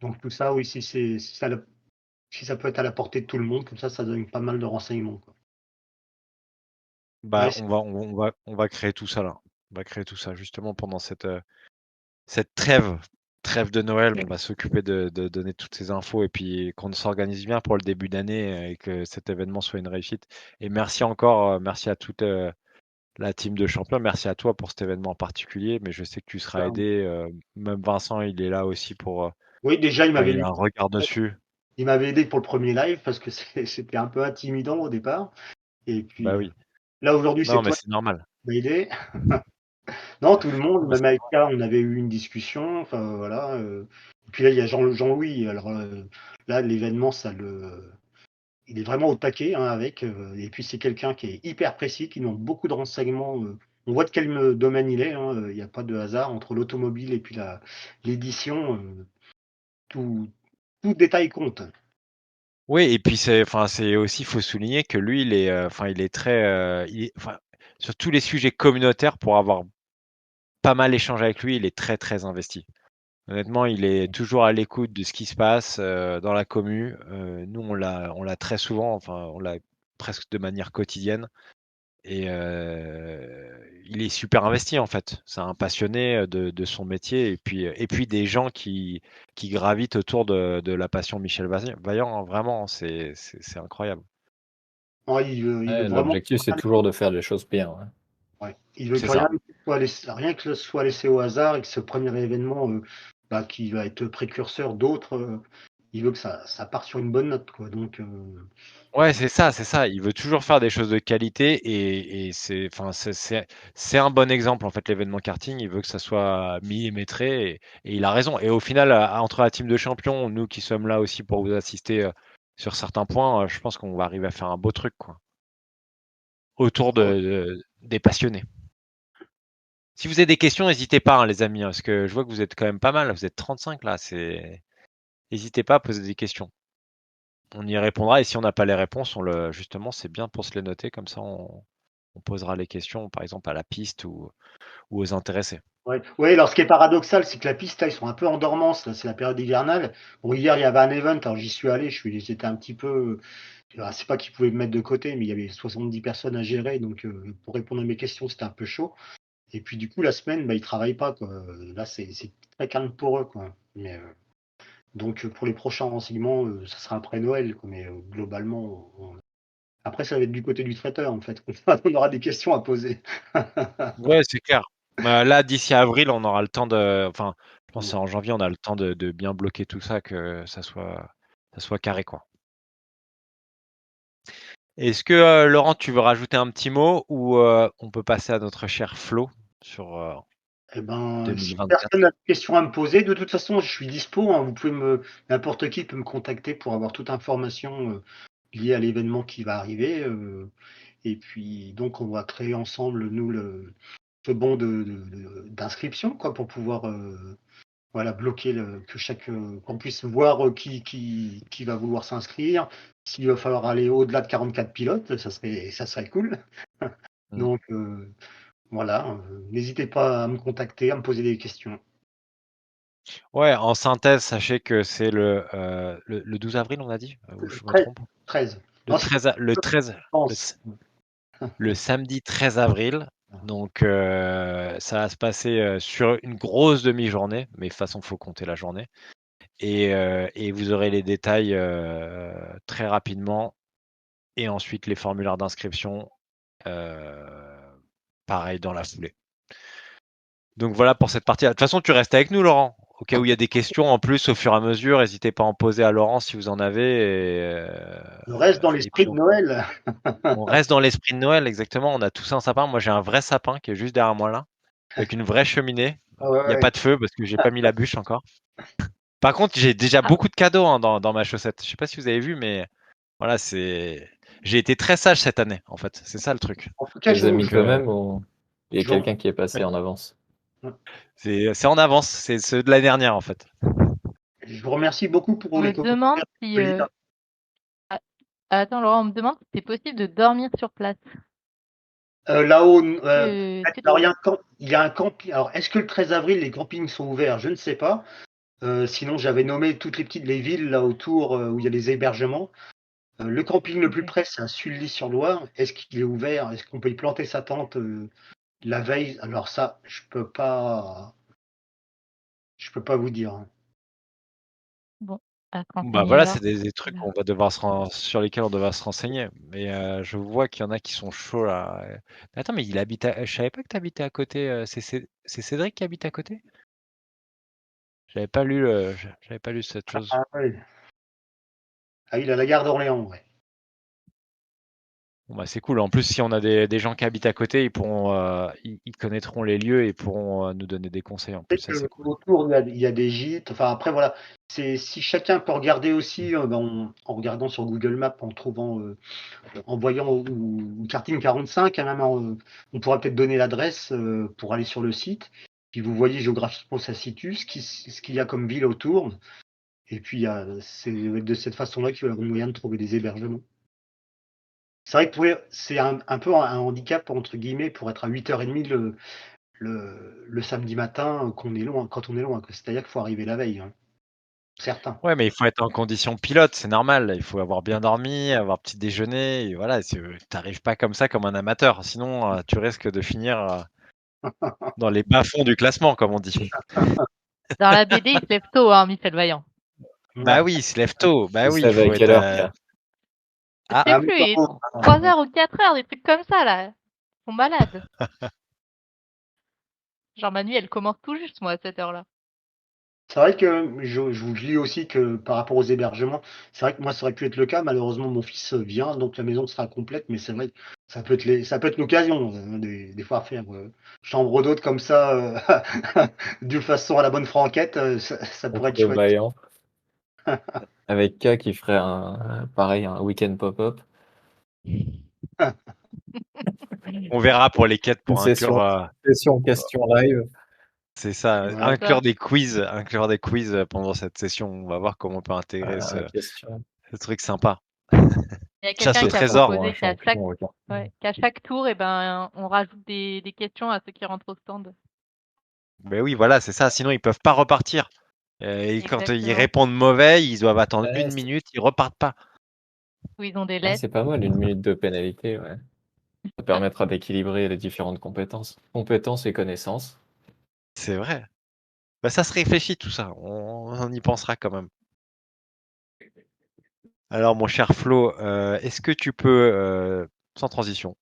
Donc tout ça, oui, si ça peut être à la portée de tout le monde, comme ça donne pas mal de renseignements, quoi. Ouais, On va créer tout ça là. On va créer tout ça justement pendant cette trêve de Noël. On va s'occuper de donner toutes ces infos et puis qu'on s'organise bien pour le début d'année et que cet événement soit une réussite. Et merci encore, merci à toute la team de champions. Merci à toi pour cet événement en particulier, mais je sais que tu seras aidé. Même Vincent, il est là aussi pour. oui, déjà, Il a un regard dessus. il m'avait aidé pour le premier live parce que c'était un peu intimidant au départ. Et puis Bah oui. là, aujourd'hui, c'est Non, mais toi c'est normal. qui m'as aidé. Non, tout le monde, Non, mais même avec K, on avait eu une discussion. Enfin, voilà. Et puis là, il y a Jean-Louis. Alors là, l'événement, il est vraiment au taquet avec. Et puis c'est quelqu'un qui est hyper précis, qui demande beaucoup de renseignements. On voit de quel domaine il est. Il n'y a pas de hasard entre l'automobile et puis l'édition. Tout détail compte. Oui, et puis c'est aussi, faut souligner que lui, il est très, sur tous les sujets communautaires, pour avoir pas mal échangé avec lui, il est très, très investi. Honnêtement, il est toujours à l'écoute de ce qui se passe, dans la commu. Nous, on l'a très souvent, enfin, on l'a presque de manière quotidienne et il est super investi, en fait. C'est un passionné, de son métier et puis des gens qui gravitent autour de la passion Michel Vaillant, hein, vraiment, c'est incroyable. Ouais, il veut Ouais, vraiment l'objectif, c'est toujours de faire des choses bien. Ouais. ouais. Il veut C'est que ça. rien que ce soit laissé au hasard et que ce premier événement qui va être précurseur d'autres, il veut que ça parte sur une bonne note, quoi. Donc, Ouais, c'est ça, c'est ça. Il veut toujours faire des choses de qualité et c'est un bon exemple, en fait, l'événement karting. Il veut que ça soit millimétré et il a raison. Et au final, entre la team de champions, nous qui sommes là aussi pour vous assister, sur certains points, je pense qu'on va arriver à faire un beau truc, quoi, autour des passionnés. Si vous avez des questions, n'hésitez pas, hein, les amis, hein, parce que je vois que vous êtes quand même pas mal. Vous êtes 35 là, n'hésitez pas à poser des questions. On y répondra et si on n'a pas les réponses, justement, c'est bien pour se les noter, comme ça on posera les questions, par exemple, à la piste ou aux intéressés. ouais. Ouais, alors ce qui est paradoxal, c'est que la piste, là, ils sont un peu en dormance. Là, c'est la période hivernale. Bon, hier, il y avait un event, alors j'y suis allé. J'étais un petit peu. C'est pas qu'ils pouvaient me mettre de côté, mais il y avait 70 personnes à gérer. Donc, pour répondre à mes questions, c'était un peu chaud. Et puis, du coup, la semaine, ils travaillent pas, quoi. Là, c'est très calme pour eux, quoi. Mais, donc, pour les prochains renseignements, ça sera après Noël, quoi. Mais globalement, après, ça va être du côté du traiteur, en fait. On aura des questions à poser. Ouais, c'est clair. Là, d'ici avril, on aura le temps enfin, je pense que c'est en janvier, on a le temps de bien bloquer tout ça, que ça soit carré, quoi. Est-ce que, Laurent, tu veux rajouter un petit mot ou on peut passer à notre cher Flo sur Eh ben, si 2024? personne n'a de questions à me poser, de toute façon, je suis dispo, hein. Vous pouvez n'importe qui peut me contacter pour avoir toute information liée à l'événement qui va arriver. Et puis, donc, on va créer ensemble, nous, ce bon d'inscription, quoi, pour pouvoir voilà, bloquer qu'on puisse voir qui va vouloir s'inscrire. S'il va falloir aller au-delà de 44 pilotes, ça serait cool. Mm. Donc, voilà, n'hésitez pas à me contacter, à me poser des questions. Ouais, en synthèse, sachez que c'est le 12 avril, on a dit? Ou je me 13, trompe? 13. Le Non, c'est 13 a le 13 je le pense. s le samedi 13 avril, donc ça va se passer, sur une grosse demi-journée, mais de toute façon, faut compter la journée et vous aurez les détails, très rapidement et ensuite les formulaires d'inscription, heu, pareil dans la foulée. Donc voilà pour cette partie-là. De toute façon, tu restes avec nous, Laurent, au cas où il y a des questions en plus au fur et à mesure. N'hésitez pas à en poser à Laurent si vous en avez. Je reste dans Et puis l'esprit de Noël. on reste dans l'esprit de Noël, exactement. On a tous un sapin. Moi, j'ai un vrai sapin qui est juste derrière moi là, avec une vraie cheminée. Ah ouais, Il n'y a ouais. pas de feu parce que j'ai pas mis la bûche encore. Par contre, j'ai déjà Ah. beaucoup de cadeaux hein, dans ma chaussette. Je sais pas si vous avez vu, mais voilà, j'ai été très sage cette année, en fait. C'est ça le truc. En tout Tu cas, les as mis Donc, toi-même ou il y a je vous quelqu'un qui est passé ouais, en avance? c'est en avance. C'est ceux de l'année dernière, en fait. je vous remercie beaucoup pour On les me demande commentaires. si. Ah, attends, Laurent, on me demande si c'est possible de dormir sur place. Là-haut, Est-ce que alors il y a un camping. Alors, est-ce que le 13 avril, les campings sont ouverts? Je ne sais pas. Sinon, j'avais nommé toutes les villes là autour où il y a les hébergements. Le camping le plus Ok. près, c'est à Sully-sur-Loire. Est-ce qu'il est ouvert? Est-ce qu'on peut y planter sa tente la veille? Alors ça, je peux pas vous dire, hein. Bon, à se Bah renseigner voilà, c'est alors. des trucs qu'on va devoir sur lesquels on devra se renseigner. Mais je vois qu'il y en a qui sont chauds là. Mais attends, mais il habite je savais pas que tu habitais à côté. C'est Cédric qui habite à côté? J'avais pas lu cette chose. Ah ouais. Ah, il est à la gare d'Orléans, ouais. Bon, bah, c'est cool. En plus, si on a des gens qui habitent à côté, ils pourront, ils connaîtront les lieux et pourront nous donner des conseils. En plus, Peut-être ça c'est cool. autour, il y a des gîtes. Enfin, après, voilà. Si chacun peut regarder aussi, en regardant sur Google Maps, en trouvant, en voyant ou karting 45, hein, même on pourra peut-être donner l'adresse pour aller sur le site. Puis vous voyez géographiquement où ça se situe, ce qu'il y a comme ville autour. Et puis, c'est de cette façon-là qu'il y a moyen de trouver des hébergements. C'est vrai que c'est un peu un handicap, entre guillemets, pour être à 8h30 le samedi matin qu'on est loin, quand on est loin. C'est-à-dire qu'il faut arriver la veille, hein. Certains. Ouais, mais il faut être en condition pilote, c'est normal. Il faut avoir bien dormi, avoir petit déjeuner. Et voilà, t'arrives pas comme ça comme un amateur. Sinon, tu risques de finir dans les bas-fonds du classement, comme on dit. Dans la BD, il se lève tôt, hein, Michel Vaillant. Bah oui, il se lève tôt. Bah Vous oui, il savez à faut être. quelle heure, Pierre? Je Ah, sais Mais plus, il est bon, 3h ou 4h, des trucs comme ça, là. Ils sont malades. Genre, ma nuit, elle commence tout juste, moi, à cette heure-là. c'est vrai que je vous lis aussi que par rapport aux hébergements, c'est vrai que moi, ça aurait pu être le cas. Malheureusement, mon fils vient, donc la maison sera complète. Mais c'est vrai que ça peut être l'occasion des fois à faire chambre d'hôte comme ça, de façon à la bonne franquette. Ça pourrait être Entre chouette. Vaillant, avec K qui ferait pareil, un week-end pop-up. on verra pour les quêtes Une pour inclure. session question live. C'est ça, Ouais. inclure des quiz pendant cette session. On va voir comment on peut intégrer Question. ce truc sympa. Il y a Chasse quelqu'un au qui a trésor. Pour un proposé champion au karting. qu'à chaque tour, eh ben, on rajoute des questions à ceux qui rentrent au stand. Mais oui, voilà, c'est ça. Sinon, ils peuvent pas repartir. Et quand ils Exactement. répondent mauvais, ils doivent attendre Ouais, une minute, ils repartent pas. Où ils ont des ah, lettres. c'est pas mal, 1 minute de pénalité, ouais. Ça permettra d'équilibrer les différentes compétences et connaissances. C'est vrai. Bah, ça se réfléchit tout ça. On y pensera quand même. Alors, mon cher Flo, est-ce que tu peux, sans transition,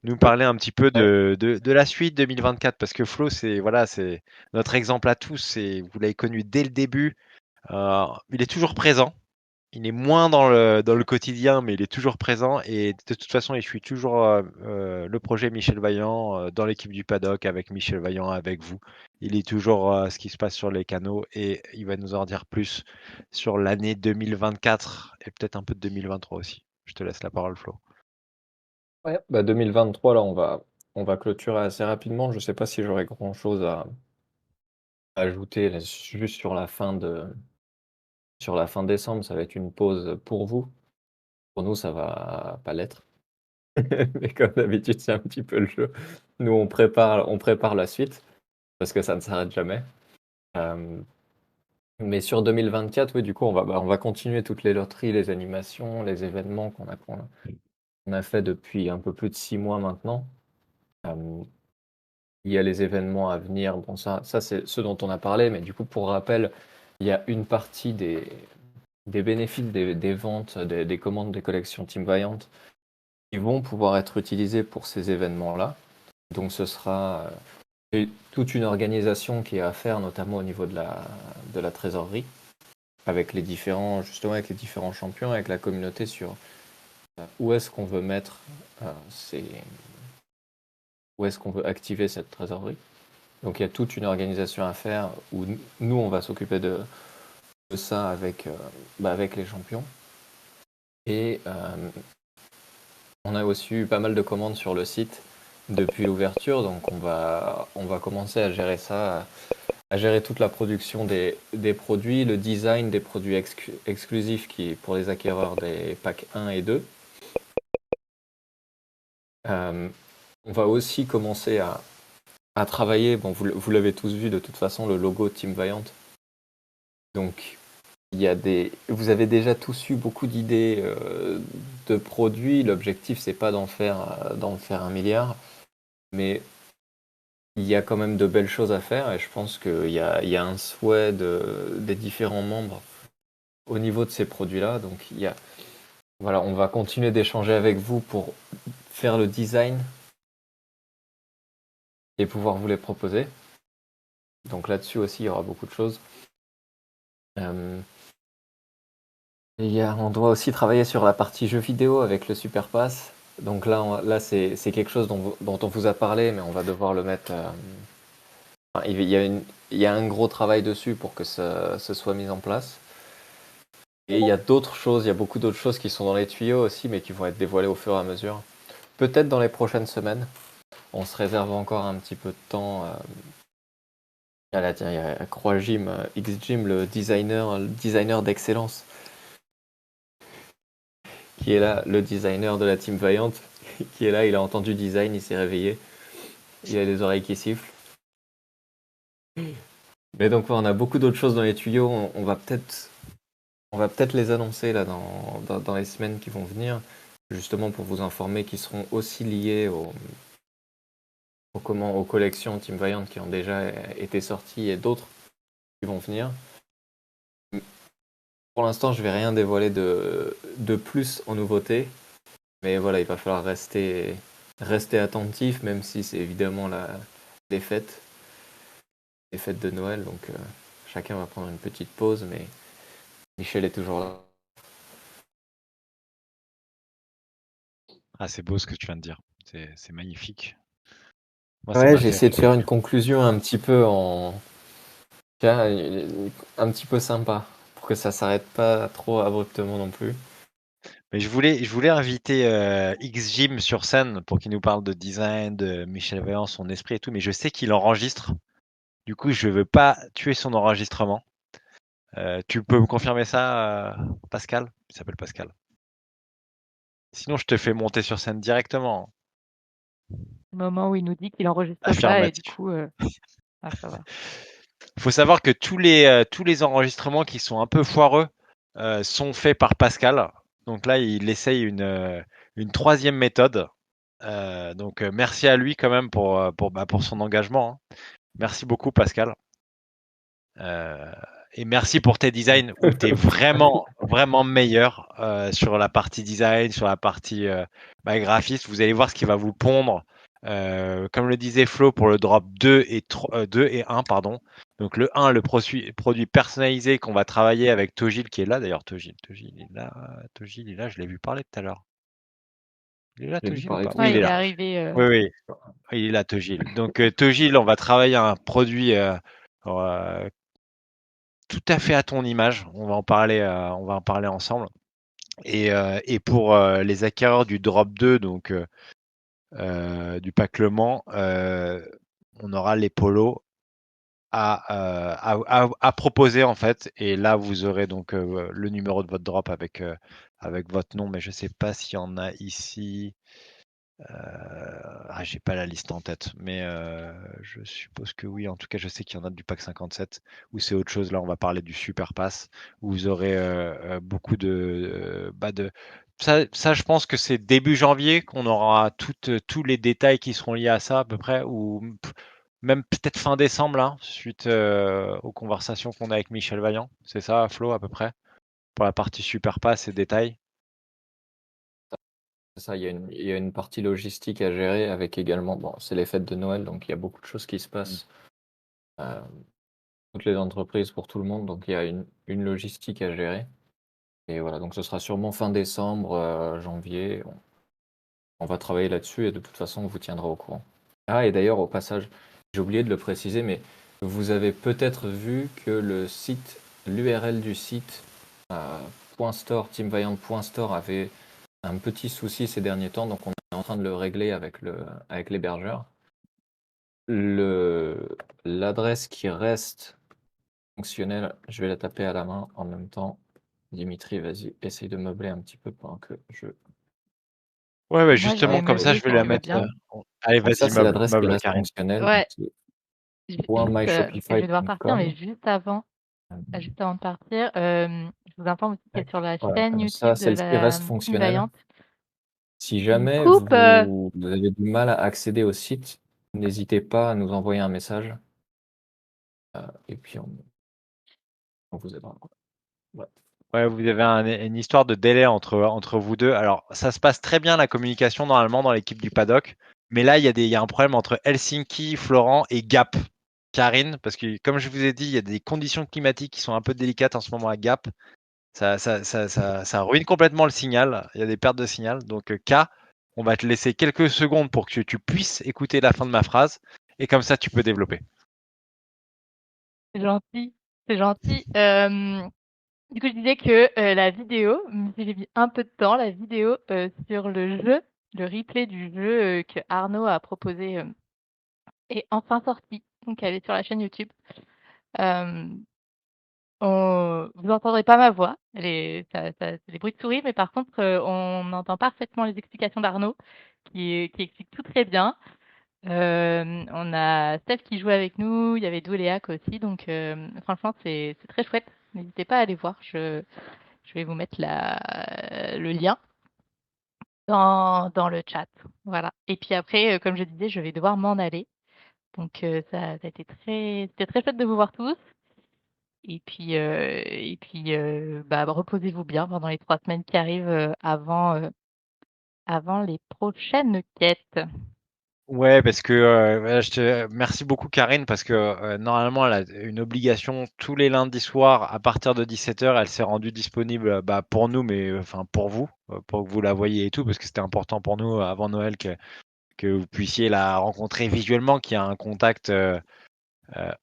nous parler un petit peu Ouais. de la suite 2024? Parce que Flo, c'est notre exemple à tous. Vous l'avez connu dès le début. Il est toujours présent. Il est moins dans le quotidien, mais il est toujours présent. Et de toute façon, il suit toujours le projet Michel Vaillant dans l'équipe du paddock avec Michel Vaillant, avec vous. Il est toujours ce qui se passe sur les canaux et il va nous en dire plus sur l'année 2024 et peut-être un peu de 2023 aussi. Je te laisse la parole, Flo. Ouais, bah 2023, là, on va clôturer assez rapidement. Je sais pas si j'aurai grand-chose à ajouter là, juste sur la fin décembre. Ça va être une pause pour vous. Pour nous, ça va pas l'être. Mais comme d'habitude, c'est un petit peu le jeu. Nous, on prépare la suite parce que ça ne s'arrête jamais. Euh, mais sur 2024, oui, du coup, on va continuer toutes les loteries, les animations, les événements qu'on a fait depuis un peu plus de 6 mois maintenant. Euh, il y a les événements à venir. Bon, ça c'est ce dont on a parlé, mais du coup, pour rappel, il y a une partie des bénéfices des ventes, des commandes des collections Team Vaillant qui vont pouvoir être utilisées pour ces événements-là. Donc, ce sera toute une organisation qui est à faire, notamment au niveau de la trésorerie, justement avec les différents champions, avec la communauté sur où est-ce qu'on veut mettre où est-ce qu'on veut activer cette trésorerie. Donc il y a toute une organisation à faire où nous, on va s'occuper de ça avec les champions. Et on a aussi eu pas mal de commandes sur le site depuis l'ouverture, donc on va commencer à gérer ça, à gérer toute la production des produits, le design des produits exclusifs pour les acquéreurs des packs 1 et 2. On va aussi commencer à travailler, bon, vous l'avez tous vu de toute façon, le logo Team Vaillant. Donc, vous avez déjà tous eu beaucoup d'idées de produits. L'objectif, c'est pas d'en faire 1 milliard, mais il y a quand même de belles choses à faire et je pense qu'il y a un souhait des différents membres au niveau de ces produits-là. Donc, voilà, on va continuer d'échanger avec vous pour faire le design et pouvoir vous les proposer. Donc là-dessus aussi, il y aura beaucoup de choses. On doit aussi travailler sur la partie jeux vidéo avec le Super Pass. Donc là c'est quelque chose dont on vous a parlé, mais on va devoir le mettre. Enfin, il y a un gros travail dessus pour que ça soit mis en place. Et il y a beaucoup d'autres choses qui sont dans les tuyaux aussi, mais qui vont être dévoilées au fur et à mesure. Peut-être dans les prochaines semaines. On se réserve encore un petit peu de temps. Là, tiens, il y a Croix-Gym, X-Gym, le designer d'excellence, qui est là, le designer de la Team Vaillant, qui est là, il a entendu design, il s'est réveillé, il a les oreilles qui sifflent. Mais donc ouais, on a beaucoup d'autres choses dans les tuyaux, on va peut-être les annoncer là dans les semaines qui vont venir, justement pour vous informer qu'ils seront aussi liés aux collections Team Vaillant qui ont déjà été sorties et d'autres qui vont venir. Pour l'instant, je vais rien dévoiler de plus en nouveauté. Mais voilà, il va falloir rester attentif, même si c'est évidemment les fêtes de Noël. Donc chacun va prendre une petite pause, mais Michel est toujours là. Ah, c'est beau ce que tu viens de dire. C'est magnifique. Moi, ça Ouais, m'a j'ai fait essayé de rire. faire une conclusion un petit peu un petit peu sympa, pour que ça s'arrête pas trop abruptement non plus. Mais je voulais inviter X-Gym sur scène pour qu'il nous parle de design, de Michel Vaillant, son esprit et tout, mais je sais qu'il enregistre. Du coup, je veux pas tuer son enregistrement. Tu peux me confirmer ça, Pascal? Il s'appelle Pascal. Sinon, je te fais monter sur scène directement. Le moment où il nous dit qu'il enregistre pas et du Affirmatif. coup, ça va. Il faut savoir que tous les enregistrements qui sont un peu foireux sont faits par Pascal. Donc là, il essaye une troisième méthode. Donc merci à lui quand même pour son engagement, hein. Merci beaucoup, Pascal. Et merci pour tes designs où tu es vraiment, vraiment meilleur sur la partie design, sur la partie graphiste. Vous allez voir ce qui va vous pondre. Comme le disait Flo pour le drop 2 et 1, pardon. Donc le 1, le produit personnalisé qu'on va travailler avec Togil qui est là. D'ailleurs, Togil est là, je l'ai vu parler tout à l'heure. Il est là, J'ai vu Togil ou parler pas? tout Oui, à il Ouais, est il est l'heure. là. arrivé. Oui, oui, il est là, Togil. Donc Togil, on va travailler un produit tout à fait à ton image. On va en parler ensemble. Et pour les acquéreurs du drop 2, donc du pack Le Mans, on aura les polos à proposer en fait. Et là, vous aurez donc le numéro de votre drop avec votre nom, mais je sais pas s'il y en a ici. J'ai pas la liste en tête, mais je suppose que oui. En tout cas, je sais qu'il y en a du pack 57 ou c'est autre chose. Là, on va parler du Super Pass où vous aurez beaucoup de. Ça, je pense que c'est début janvier qu'on aura tous les détails qui seront liés à ça à peu près, ou même peut-être fin décembre là, suite aux conversations qu'on a avec Michel Vaillant. C'est ça, Flo, à peu près, pour la partie Super Pass et détails. C'est ça, il y a une partie logistique à gérer avec également, bon, c'est les fêtes de Noël, donc il y a beaucoup de choses qui se passent. Toutes les entreprises, pour tout le monde, donc il y a une logistique à gérer. Et voilà, donc ce sera sûrement fin décembre, janvier. On va travailler là-dessus et de toute façon, on vous tiendra au courant. Ah, et d'ailleurs, au passage, j'ai oublié de le préciser, mais vous avez peut-être vu que le site, l'URL du site .store, teamvaillant.store avait un petit souci ces derniers temps, donc on est en train de le régler avec l'hébergeur. L'adresse qui reste fonctionnelle, je vais la taper à la main en même temps. Dimitri, vas-y, essaye de meubler un petit peu pendant que je... Ouais, Moi, je justement, vais comme ça, meubler je vais si la tu veux mettre. bien. Allez, Donc ça, vas-y, c'est l'adresse qui meuble, reste Karine. fonctionnelle. Ouais, C'est juste, parce que je vais devoir partir, mais .myshopify.com. juste avant de partir, je vous informe aussi que sur la Voilà, chaîne comme ça, YouTube de celle-ci la reste Team fonctionnelle. Vaillante, Si il jamais coupe. vous avez du mal à accéder au site, n'hésitez pas à nous envoyer un message. Et puis, on vous aidera. Ouais. Ouais, vous avez une histoire de délai entre vous deux. Alors, ça se passe très bien la communication normalement dans l'équipe du paddock, mais là, il y a un problème entre Helsinki, Florent et Gap, Karine, parce que comme je vous ai dit, il y a des conditions climatiques qui sont un peu délicates en ce moment à Gap. Ça ruine complètement le signal. Il y a des pertes de signal. Donc, K, on va te laisser quelques secondes pour que tu puisses écouter la fin de ma phrase, et comme ça, tu peux développer. C'est gentil, c'est gentil. Du coup, je disais que la vidéo, même si j'ai mis un peu de temps, la vidéo sur le jeu, le replay du jeu que Arnaud a proposé est enfin sortie. Donc, elle est sur la chaîne YouTube. Euh, Vous n'entendrez pas ma voix, c'est des bruits de souris, mais par contre, on entend parfaitement les explications d'Arnaud qui explique tout très bien. On a Steph qui joue avec nous, il y avait Douléac aussi, donc franchement, c'est très chouette. N'hésitez pas à aller voir, je vais vous mettre le lien dans le chat. Voilà. Et puis après, comme je disais, je vais devoir m'en aller. Donc ça a été c'était très chouette de vous voir tous. Et puis, reposez-vous bien pendant les 3 semaines qui arrivent avant les prochaines quêtes. Ouais, parce que voilà, merci beaucoup Karine, parce que normalement elle a une obligation tous les lundis soirs à partir de 17h. Elle s'est rendue disponible pour nous, mais enfin pour vous, pour que vous la voyiez et tout, parce que c'était important pour nous avant Noël que vous puissiez la rencontrer visuellement, qu'il y a un contact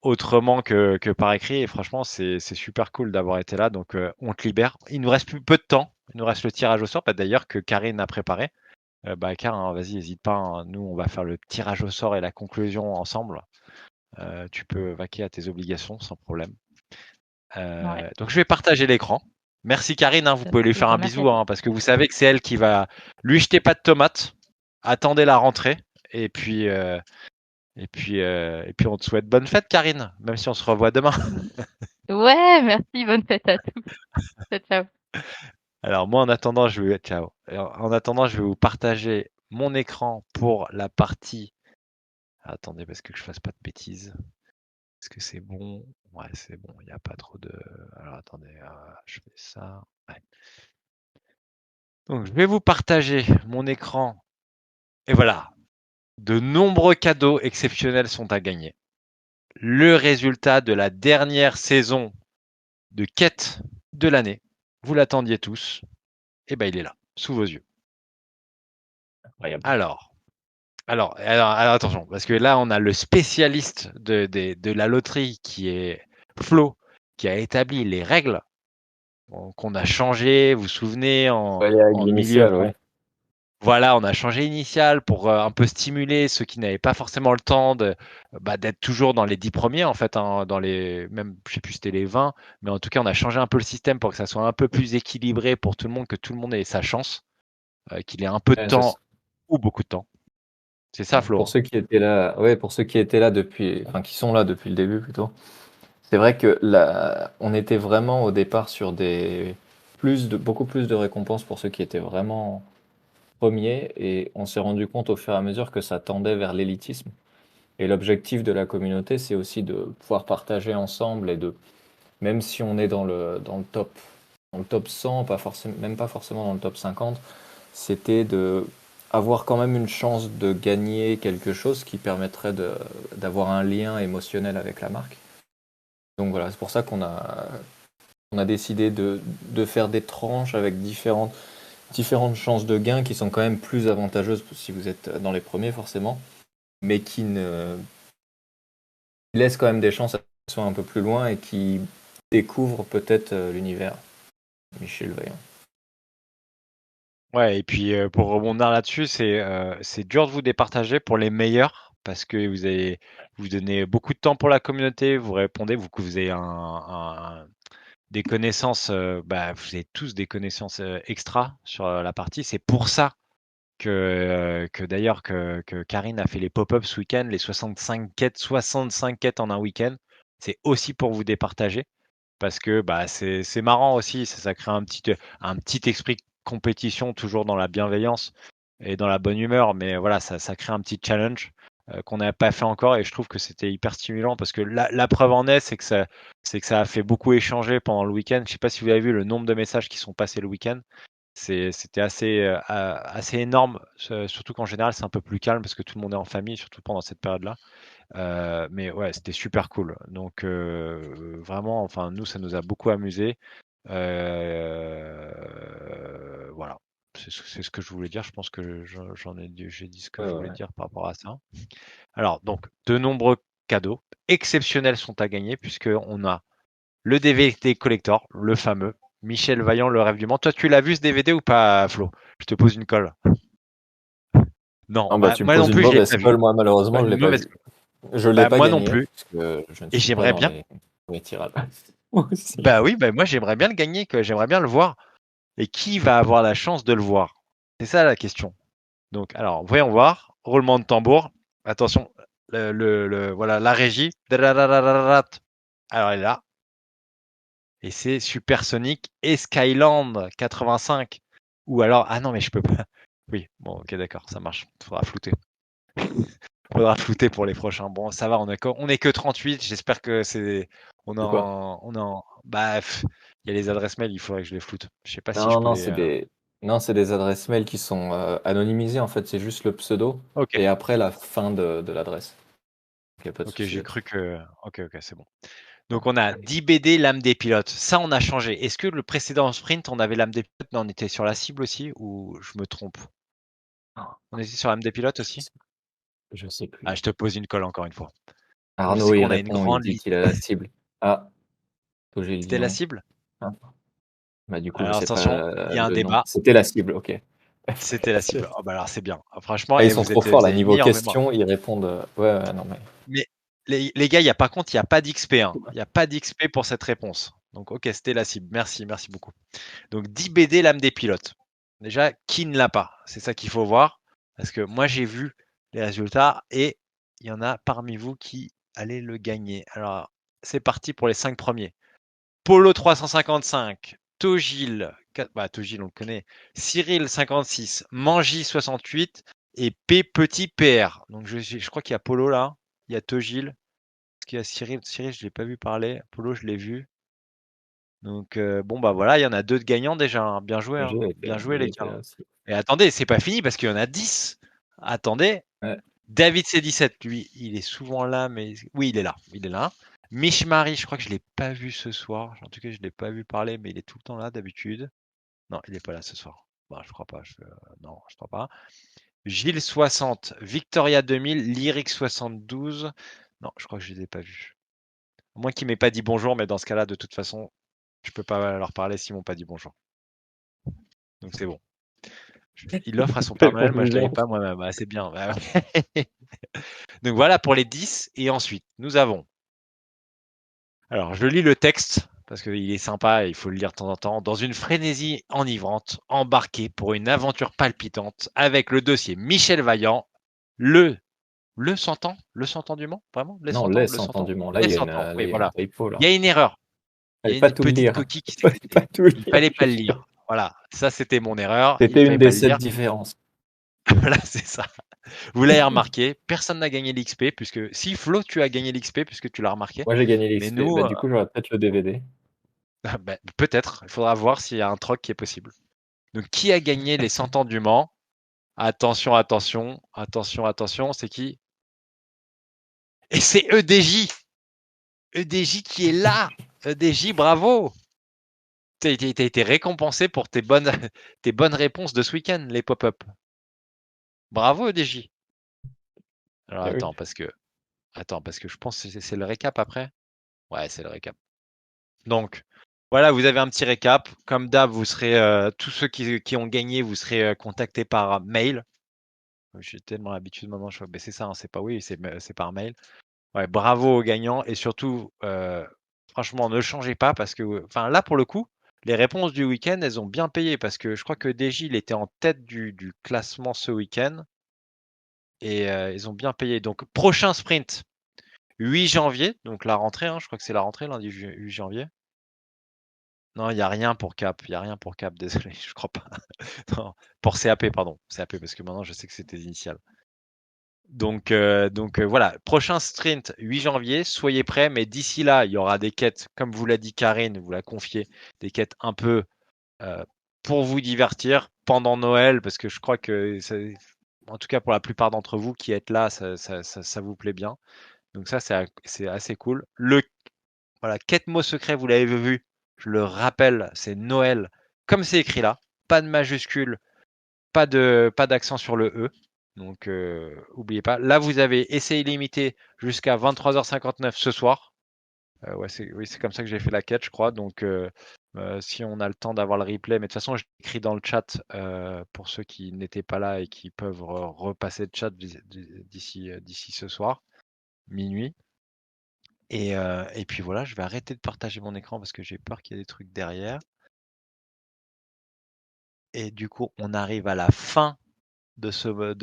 autrement que par écrit. Et franchement, c'est super cool d'avoir été là. Donc on te libère. Il nous reste plus peu de temps. Il nous reste le tirage au sort, d'ailleurs, que Karine a préparé. Car, hein, vas-y, n'hésite pas, hein. Nous, on va faire le tirage au sort et la conclusion ensemble. Tu peux vaquer à tes obligations sans problème. Ouais, Donc, je vais partager l'écran. Merci Karine, hein, vous ça pouvez sera lui faire un plaisir. Merci à bisou, toi. hein, parce que vous savez que c'est elle qui va lui jeter pas de tomates. Attendez la rentrée. Et puis, on te souhaite bonne fête, Karine, même si on se revoit demain. Ouais, merci, bonne fête à tous. Ciao, ciao. Alors, moi, en attendant, ciao. En attendant, je vais vous partager mon écran pour la partie. Attendez, parce que je fasse pas de bêtises. Est-ce que c'est bon? Ouais, c'est bon, il n'y a pas trop de... Alors attendez, je fais ça. Ouais. Donc je vais vous partager mon écran. Et voilà, de nombreux cadeaux exceptionnels sont à gagner. Le résultat de la dernière saison de quête de l'année. Vous l'attendiez tous. Et ben il est là, sous vos yeux. Incroyable. Alors, attention, parce que là on a le spécialiste de la loterie qui est Flo, qui a établi les règles. qu'on a changé, vous vous souvenez, en, Ouais, les règles en milieu. initiales, ouais. Voilà, on a changé initial pour un peu stimuler ceux qui n'avaient pas forcément le temps d'être toujours dans les 10 premiers, en fait, hein, même, je sais plus si c'était les 20, mais en tout cas, on a changé un peu le système pour que ça soit un peu plus équilibré pour tout le monde, que tout le monde ait sa chance, qu'il ait un peu de Ouais, c'est ça. temps ou beaucoup de temps. C'est ça, Ouais. Flo. Pour ceux qui étaient là, ouais, pour ceux qui étaient là depuis, enfin, qui sont là depuis le début plutôt. C'est vrai que là, on était vraiment au départ sur beaucoup plus de récompenses pour ceux qui étaient vraiment premiers, et on s'est rendu compte au fur et à mesure que ça tendait vers l'élitisme. Et l'objectif de la communauté, c'est aussi de pouvoir partager ensemble et même si on est dans le top 100, même pas forcément dans le top 50, c'était de avoir quand même une chance de gagner quelque chose qui permettrait d'avoir un lien émotionnel avec la marque. Donc voilà, c'est pour ça on a décidé de faire des tranches avec différentes chances de gain qui sont quand même plus avantageuses si vous êtes dans les premiers forcément, mais qui laissent quand même des chances à ceux qui sont un peu plus loin et qui découvrent peut-être l'univers Michel Vaillant. Ouais, et puis pour rebondir là-dessus, c'est dur de vous départager pour les meilleurs parce que vous donnez beaucoup de temps pour la communauté, vous répondez, vous avez des connaissances, vous avez tous des connaissances extra sur la partie. C'est pour ça que d'ailleurs que Karine a fait les pop-ups ce week-end, les 65 quêtes en un week-end. C'est aussi pour vous départager parce que c'est marrant aussi, ça crée un petit esprit de compétition toujours dans la bienveillance et dans la bonne humeur, mais voilà, ça crée un petit challenge qu'on n'a pas fait encore et je trouve que c'était hyper stimulant parce que la preuve en est, c'est que ça a fait beaucoup échanger pendant le week-end. Je sais pas si vous avez vu le nombre de messages qui sont passés le week-end. C'était assez énorme, surtout qu'en général, c'est un peu plus calme parce que tout le monde est en famille, surtout pendant cette période-là. Mais ouais, c'était super cool. Donc vraiment, enfin, nous, ça nous a beaucoup amusé. Voilà, c'est ce que je voulais dire. Je pense que j'ai dit ce que Ouais, je ouais. voulais dire par rapport à ça. Alors, donc, de nombreux cadeaux exceptionnels sont à gagner puisqu'on a le DVD collector, le fameux. Michel Vaillant, Le Rêve du Monde. Toi, tu l'as vu ce DVD ou pas, Flo? Je te pose une colle. Non, Non, bah, tu me moi non poses une plus, je l'ai mauvaise pas vu. colle. Moi, malheureusement, je Une l'ai pas mauvaise vu. colle. Je l'ai pas Moi non gagné, plus. puisque je ne Et suis pas j'aimerais dans bien. les tirades. Moi aussi. Oui, moi j'aimerais bien le gagner, que j'aimerais bien le voir. Et qui va avoir la chance de le voir? C'est ça la question. Donc, alors, voyons voir. Roulement de tambour. Attention, voilà, la régie. Alors, elle est là. Et c'est Supersonic et Skyland 85. Ou alors, ah non, mais je peux pas. Oui, bon, ok, d'accord, ça marche. Faudra flouter. Faudra flouter pour les prochains. Bon, ça va, on est que 38. J'espère que c'est. C'est quoi? Il y a les adresses mail, il faudrait que je les floute. Je sais pas si je Non, peux non, les. non, c'est des adresses mail qui sont anonymisées. En fait, c'est juste le pseudo Ok, et après la fin de l'adresse. Il n'y a pas de ok, souci j'ai cru là-dessus. que. Ok, c'est bon. Donc on a 10 BD, l'âme des pilotes. Ça, on a changé. Est-ce que le précédent sprint, on avait l'âme des pilotes, mais on était sur la cible aussi, ou je me trompe? On était sur l'âme des pilotes Je aussi? sais, je sais Ah, plus. je te pose une colle encore une fois. Moi, je sais Arnaud, il qu'on a une répond, il grande dit liste. qu'il a la cible. Ah, j'ai C'était dit la non. cible? Ah. Bah, du coup, je Alors sais attention, pas il y a un le nom. débat. C'était la cible, ok. C'était la cible. Oh, bah alors c'est bien. Ah, franchement, Ah, ils et sont vous trop êtes, forts vous là, avez une niveau meilleure mémoire. questions, ils répondent. Ouais, ouais, non, mais. Mais les gars, par contre, il n'y a pas d'XP, hein. Il n'y a pas d'XP pour cette réponse. Donc, ok, c'était la cible. Merci beaucoup. Donc, 10 BD, l'âme des pilotes. Déjà, qui ne l'a pas? C'est ça qu'il faut voir. Parce que moi, j'ai vu les résultats et il y en a parmi vous qui allaient le gagner. Alors, c'est parti pour les 5 premiers. Polo 355, Togil, Togil, on le connaît, Cyril 56, Manji 68 et P petit PR. Donc je crois qu'il y a Polo là, il y a Togil, qu'il y a Cyril, je l'ai pas vu parler, Polo je l'ai vu. Donc bon bah voilà, il y en a 2 de gagnants déjà, hein. Bien joué, hein. Bien joué les Il était gars. là aussi. Et attendez, c'est pas fini parce qu'il y en a 10. Attendez, Ouais. David C17, lui, il est souvent là, mais oui, il est là. Mishmari, je crois que je l'ai pas vu ce soir. En tout cas, je l'ai pas vu parler, mais il est tout le temps là d'habitude. Non, il est pas là ce soir. Bah, je crois pas. Non, je crois pas. Gilles 60, Victoria 2000, Lyric 72. Non, je crois que je les ai pas vus. À moins qu'il m'ait pas dit bonjour, mais dans ce cas-là, de toute façon, Je peux pas leur parler s'ils m'ont pas dit bonjour. Donc c'est bon. Il l'offre à son Père Quelle Noël, moi je l'avais conclusion. pas moi-même. Ah, c'est bien. Bah ouais. Donc voilà pour les 10. Et ensuite, nous avons. Alors, je lis le texte parce qu'il est sympa et il faut le lire de temps en temps. Dans une frénésie enivrante, embarqué pour une aventure palpitante avec le dossier Michel Vaillant, le 100 ans, le 100 ans du Mans, vraiment, les Non, 100 ans, les le 100 100 ans ans, du Mans. Là, les il y a 100 une, ans. là, Oui, il y a une voilà. typo, Il là. y a une erreur. Il y Fallait a pas une tout le petite lire. coquille qui s'est Fallait pas pétée. tout Il lire. fallait pas le lire. Voilà, ça c'était mon erreur. Il C'était fallait une pas des le 7 lire. différences. Voilà, c'est ça. Vous l'avez remarqué, personne n'a gagné l'XP puisque si Flo, tu as gagné l'XP puisque tu l'as remarqué. Moi, j'ai gagné Mais l'XP. nous, Bah, du coup, j'aurai peut-être le DVD. bah, peut-être. Il faudra voir s'il y a un troc qui est possible. Donc, qui a gagné les 100 ans du Mans? Attention, attention, attention, attention, c'est qui? Et c'est EDJ! EDJ qui est là! EDJ, bravo! T'as été récompensé pour tes bonnes, tes bonnes réponses de ce week-end, les pop-up. Bravo, EDJ! Alors, Eh oui. attends, parce que je pense que c'est le récap après? Ouais, c'est le récap. Donc, voilà, vous avez un petit récap. Comme d'hab, vous serez, tous ceux qui ont gagné, vous serez contactés par mail. J'ai tellement l'habitude maintenant, je c'est ça, hein, c'est pas oui, c'est par mail. Ouais, bravo aux gagnants et surtout, franchement, ne changez pas parce que, enfin, là, pour le coup, les réponses du week-end, elles ont bien payé parce que je crois que DJ, il était en tête du classement ce week-end et ils ont bien payé. Donc, prochain sprint, 8 janvier, donc la rentrée, hein, je crois que c'est la rentrée, lundi 8 janvier. Non, il y a rien pour Cap, il y a rien pour Cap, désolé, je crois pas. Non, pour CAP, pardon, CAP parce que maintenant je sais que c'est tes initiales. Donc, voilà, prochain sprint 8 janvier, soyez prêts, mais d'ici là, il y aura des quêtes, comme vous l'a dit Karine, vous l'a confié, des quêtes un peu pour vous divertir pendant Noël, parce que je crois que, en tout cas pour la plupart d'entre vous qui êtes là, ça vous plaît bien. Donc ça, c'est assez cool. Voilà, quête mot secret, vous l'avez vu, je le rappelle, c'est Noël, comme c'est écrit là, pas de majuscule, pas d'accent sur le E. Donc, oubliez pas. Là, vous avez essai illimité jusqu'à 23h59 ce soir. Ouais, oui, c'est comme ça que j'ai fait la quête, je crois. Donc, si on a le temps d'avoir le replay, mais de toute façon, je l'écris dans le chat pour ceux qui n'étaient pas là et qui peuvent repasser le chat d'ici ce soir, minuit. Et puis voilà, je vais arrêter de partager mon écran parce que j'ai peur qu'il y ait des trucs derrière. Et du coup, on arrive à la fin de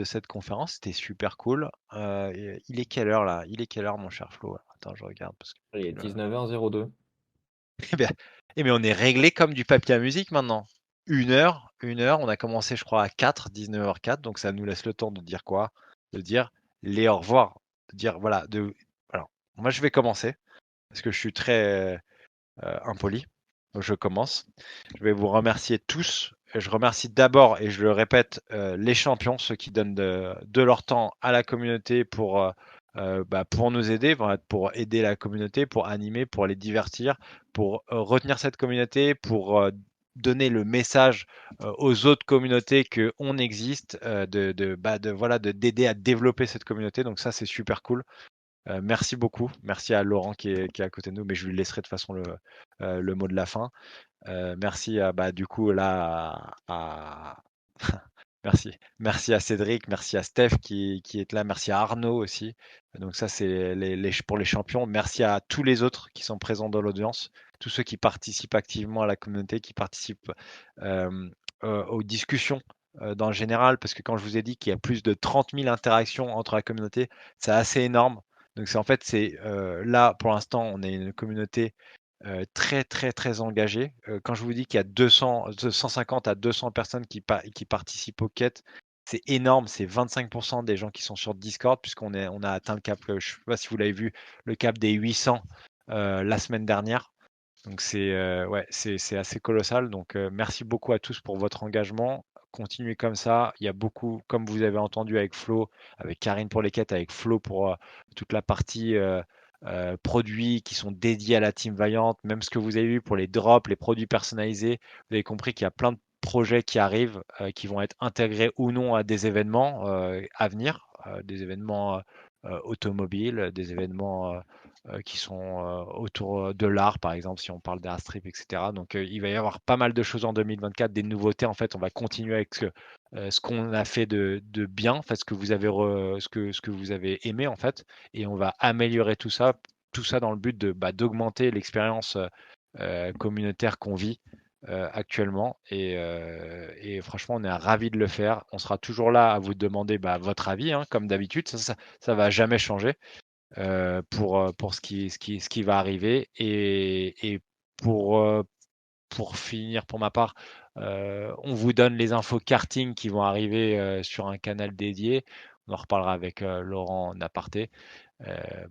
cette conférence. C'était super cool. Il est quelle heure là? Il est quelle heure, mon cher Flo? Attends, je regarde parce que. Il est 19h02. Mais on est réglé comme du papier à musique maintenant. Une heure. On a commencé, je crois, à 4, 19h04. Donc ça nous laisse le temps de dire quoi? De dire les au revoir. De dire voilà. Alors, moi je vais commencer parce que je suis très impoli. Donc je commence. Je vais vous remercier tous. Je remercie d'abord, et je le répète, les champions, ceux qui donnent de leur temps à la communauté pour nous aider, pour aider la communauté, pour animer, pour les divertir, pour retenir cette communauté, pour donner le message aux autres communautés qu'on existe, d'aider à développer cette communauté. Donc ça, c'est super cool. Merci beaucoup. Merci à Laurent qui est à côté de nous, mais je lui laisserai de toute façon le mot de la fin. Merci du coup là merci à Cédric, merci à Steph qui est là, merci à Arnaud aussi. Donc ça c'est pour les champions. Merci à tous les autres qui sont présents dans l'audience, tous ceux qui participent activement à la communauté, qui participent aux discussions dans le général, parce que quand je vous ai dit qu'il y a plus de 30 000 interactions entre la communauté, c'est assez énorme. Donc c'est là pour l'instant on est une communauté très très très engagée. Quand je vous dis qu'il y a 150 à 200 personnes qui participent aux quêtes, c'est énorme, c'est 25% des gens qui sont sur Discord, puisqu'on a atteint le cap, je ne sais pas si vous l'avez vu, le cap des 800 la semaine dernière. Donc c'est assez colossal. Donc merci beaucoup à tous pour votre engagement. Continuez comme ça. Il y a beaucoup, comme vous avez entendu avec Flo, avec Karine pour les quêtes, avec Flo pour toute la partie produits qui sont dédiés à la team Vaillante, même ce que vous avez vu pour les drops, les produits personnalisés. Vous avez compris qu'il y a plein de projets qui arrivent, qui vont être intégrés ou non à des événements à venir, des événements automobiles, des événements qui sont autour de l'art, par exemple, si on parle d'art strip, etc. Donc, il va y avoir pas mal de choses en 2024, des nouveautés. En fait, on va continuer avec ce qu'on a fait de bien, en fait, ce que vous avez aimé, en fait, et on va améliorer tout ça dans le but d'augmenter l'expérience communautaire qu'on vit actuellement. Et franchement, on est ravis de le faire. On sera toujours là à vous demander votre avis, hein, comme d'habitude. Ça va jamais changer pour ce qui va arriver. Et pour finir, pour ma part, on vous donne les infos karting qui vont arriver sur un canal dédié. On en reparlera avec Laurent en aparté.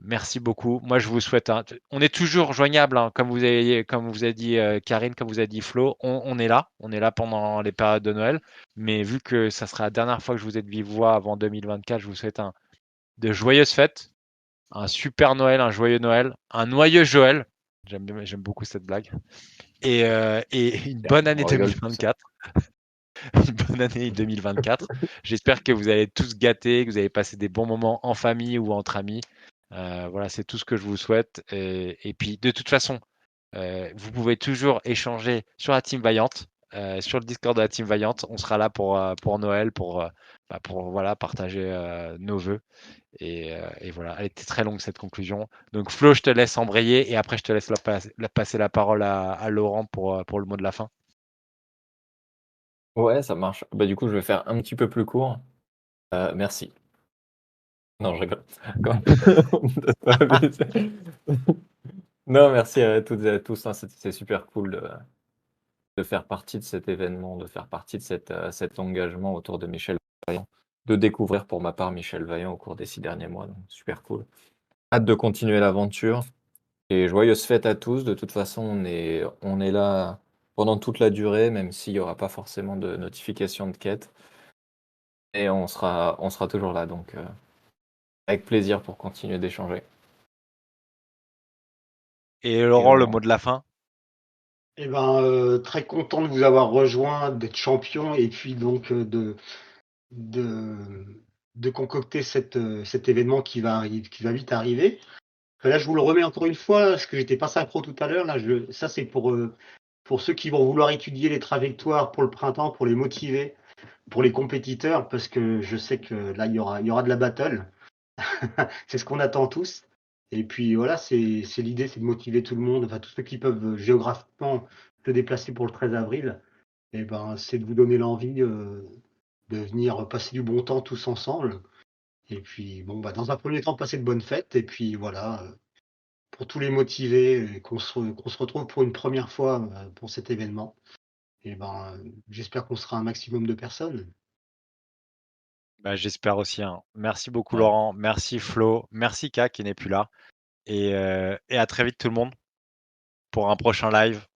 Merci beaucoup. Moi, je vous souhaite on est toujours joignable, hein, comme vous a dit Karine, comme vous a dit Flo. On est là pendant les périodes de Noël. Mais vu que ça sera la dernière fois que je vous ai de vive voix avant 2024, je vous souhaite de joyeuses fêtes, un super Noël, un joyeux Noël, un noyeux Joël. J'aime beaucoup cette blague. Et une bonne année On rigole tous. 2024. Une bonne année 2024. J'espère que vous allez tous gâter, que vous allez passer des bons moments en famille ou entre amis. Voilà, c'est tout ce que je vous souhaite. Et puis, de toute façon, vous pouvez toujours échanger sur la Team Vaillante, sur le Discord de la Team Vaillante. On sera là pour Noël, pour voilà, partager nos vœux. Et voilà, elle était très longue cette conclusion. Donc Flo, je te laisse embrayer et après je te laisse passer la parole à Laurent pour le mot de la fin. Ouais, ça marche. Bah, du coup, je vais faire un petit peu plus court. Merci. Non, je rigole. Quand- Non, merci à toutes et à tous, hein. C'est super cool de faire partie de cet événement, de faire partie de cet engagement autour de Michel Vaillant, de découvrir pour ma part Michel Vaillant au cours des 6 derniers mois. Donc, super cool. Hâte de continuer l'aventure. Et joyeuses fêtes à tous. De toute façon, on est là pendant toute la durée, même s'il n'y aura pas forcément de notification de quête. Et on sera toujours là. Donc, avec plaisir pour continuer d'échanger. Et Laurent, le mot de la fin. Eh ben, très content de vous avoir rejoint, d'être champion et puis donc de, de concocter cet événement qui va vite arriver. Là, je vous le remets encore une fois, parce que j'étais pas synchro tout à l'heure. Ça, c'est pour ceux qui vont vouloir étudier les trajectoires pour le printemps, pour les motiver, pour les compétiteurs, parce que je sais que là, il y aura de la battle. C'est ce qu'on attend tous. Et puis voilà, c'est l'idée, c'est de motiver tout le monde, enfin tous ceux qui peuvent géographiquement se déplacer pour le 13 avril. Et ben, c'est de vous donner l'envie de venir passer du bon temps tous ensemble. Et puis bon, bah, dans un premier temps, passer de bonnes fêtes. Et puis voilà, pour tous les motivés, qu'on se retrouve pour une première fois pour cet événement. Et ben, j'espère qu'on sera un maximum de personnes. J'espère aussi, hein. Merci beaucoup Ouais. Laurent, merci Flo, merci K qui n'est plus là. Et à très vite tout le monde pour un prochain live.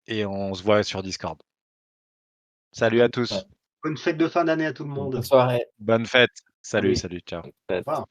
Et on se voit sur Discord. Salut à tous. Bonne fête de fin d'année à tout le Bonne monde. soirée. Bonne fête. Salut, Allez, salut, ciao. Fête. au revoir.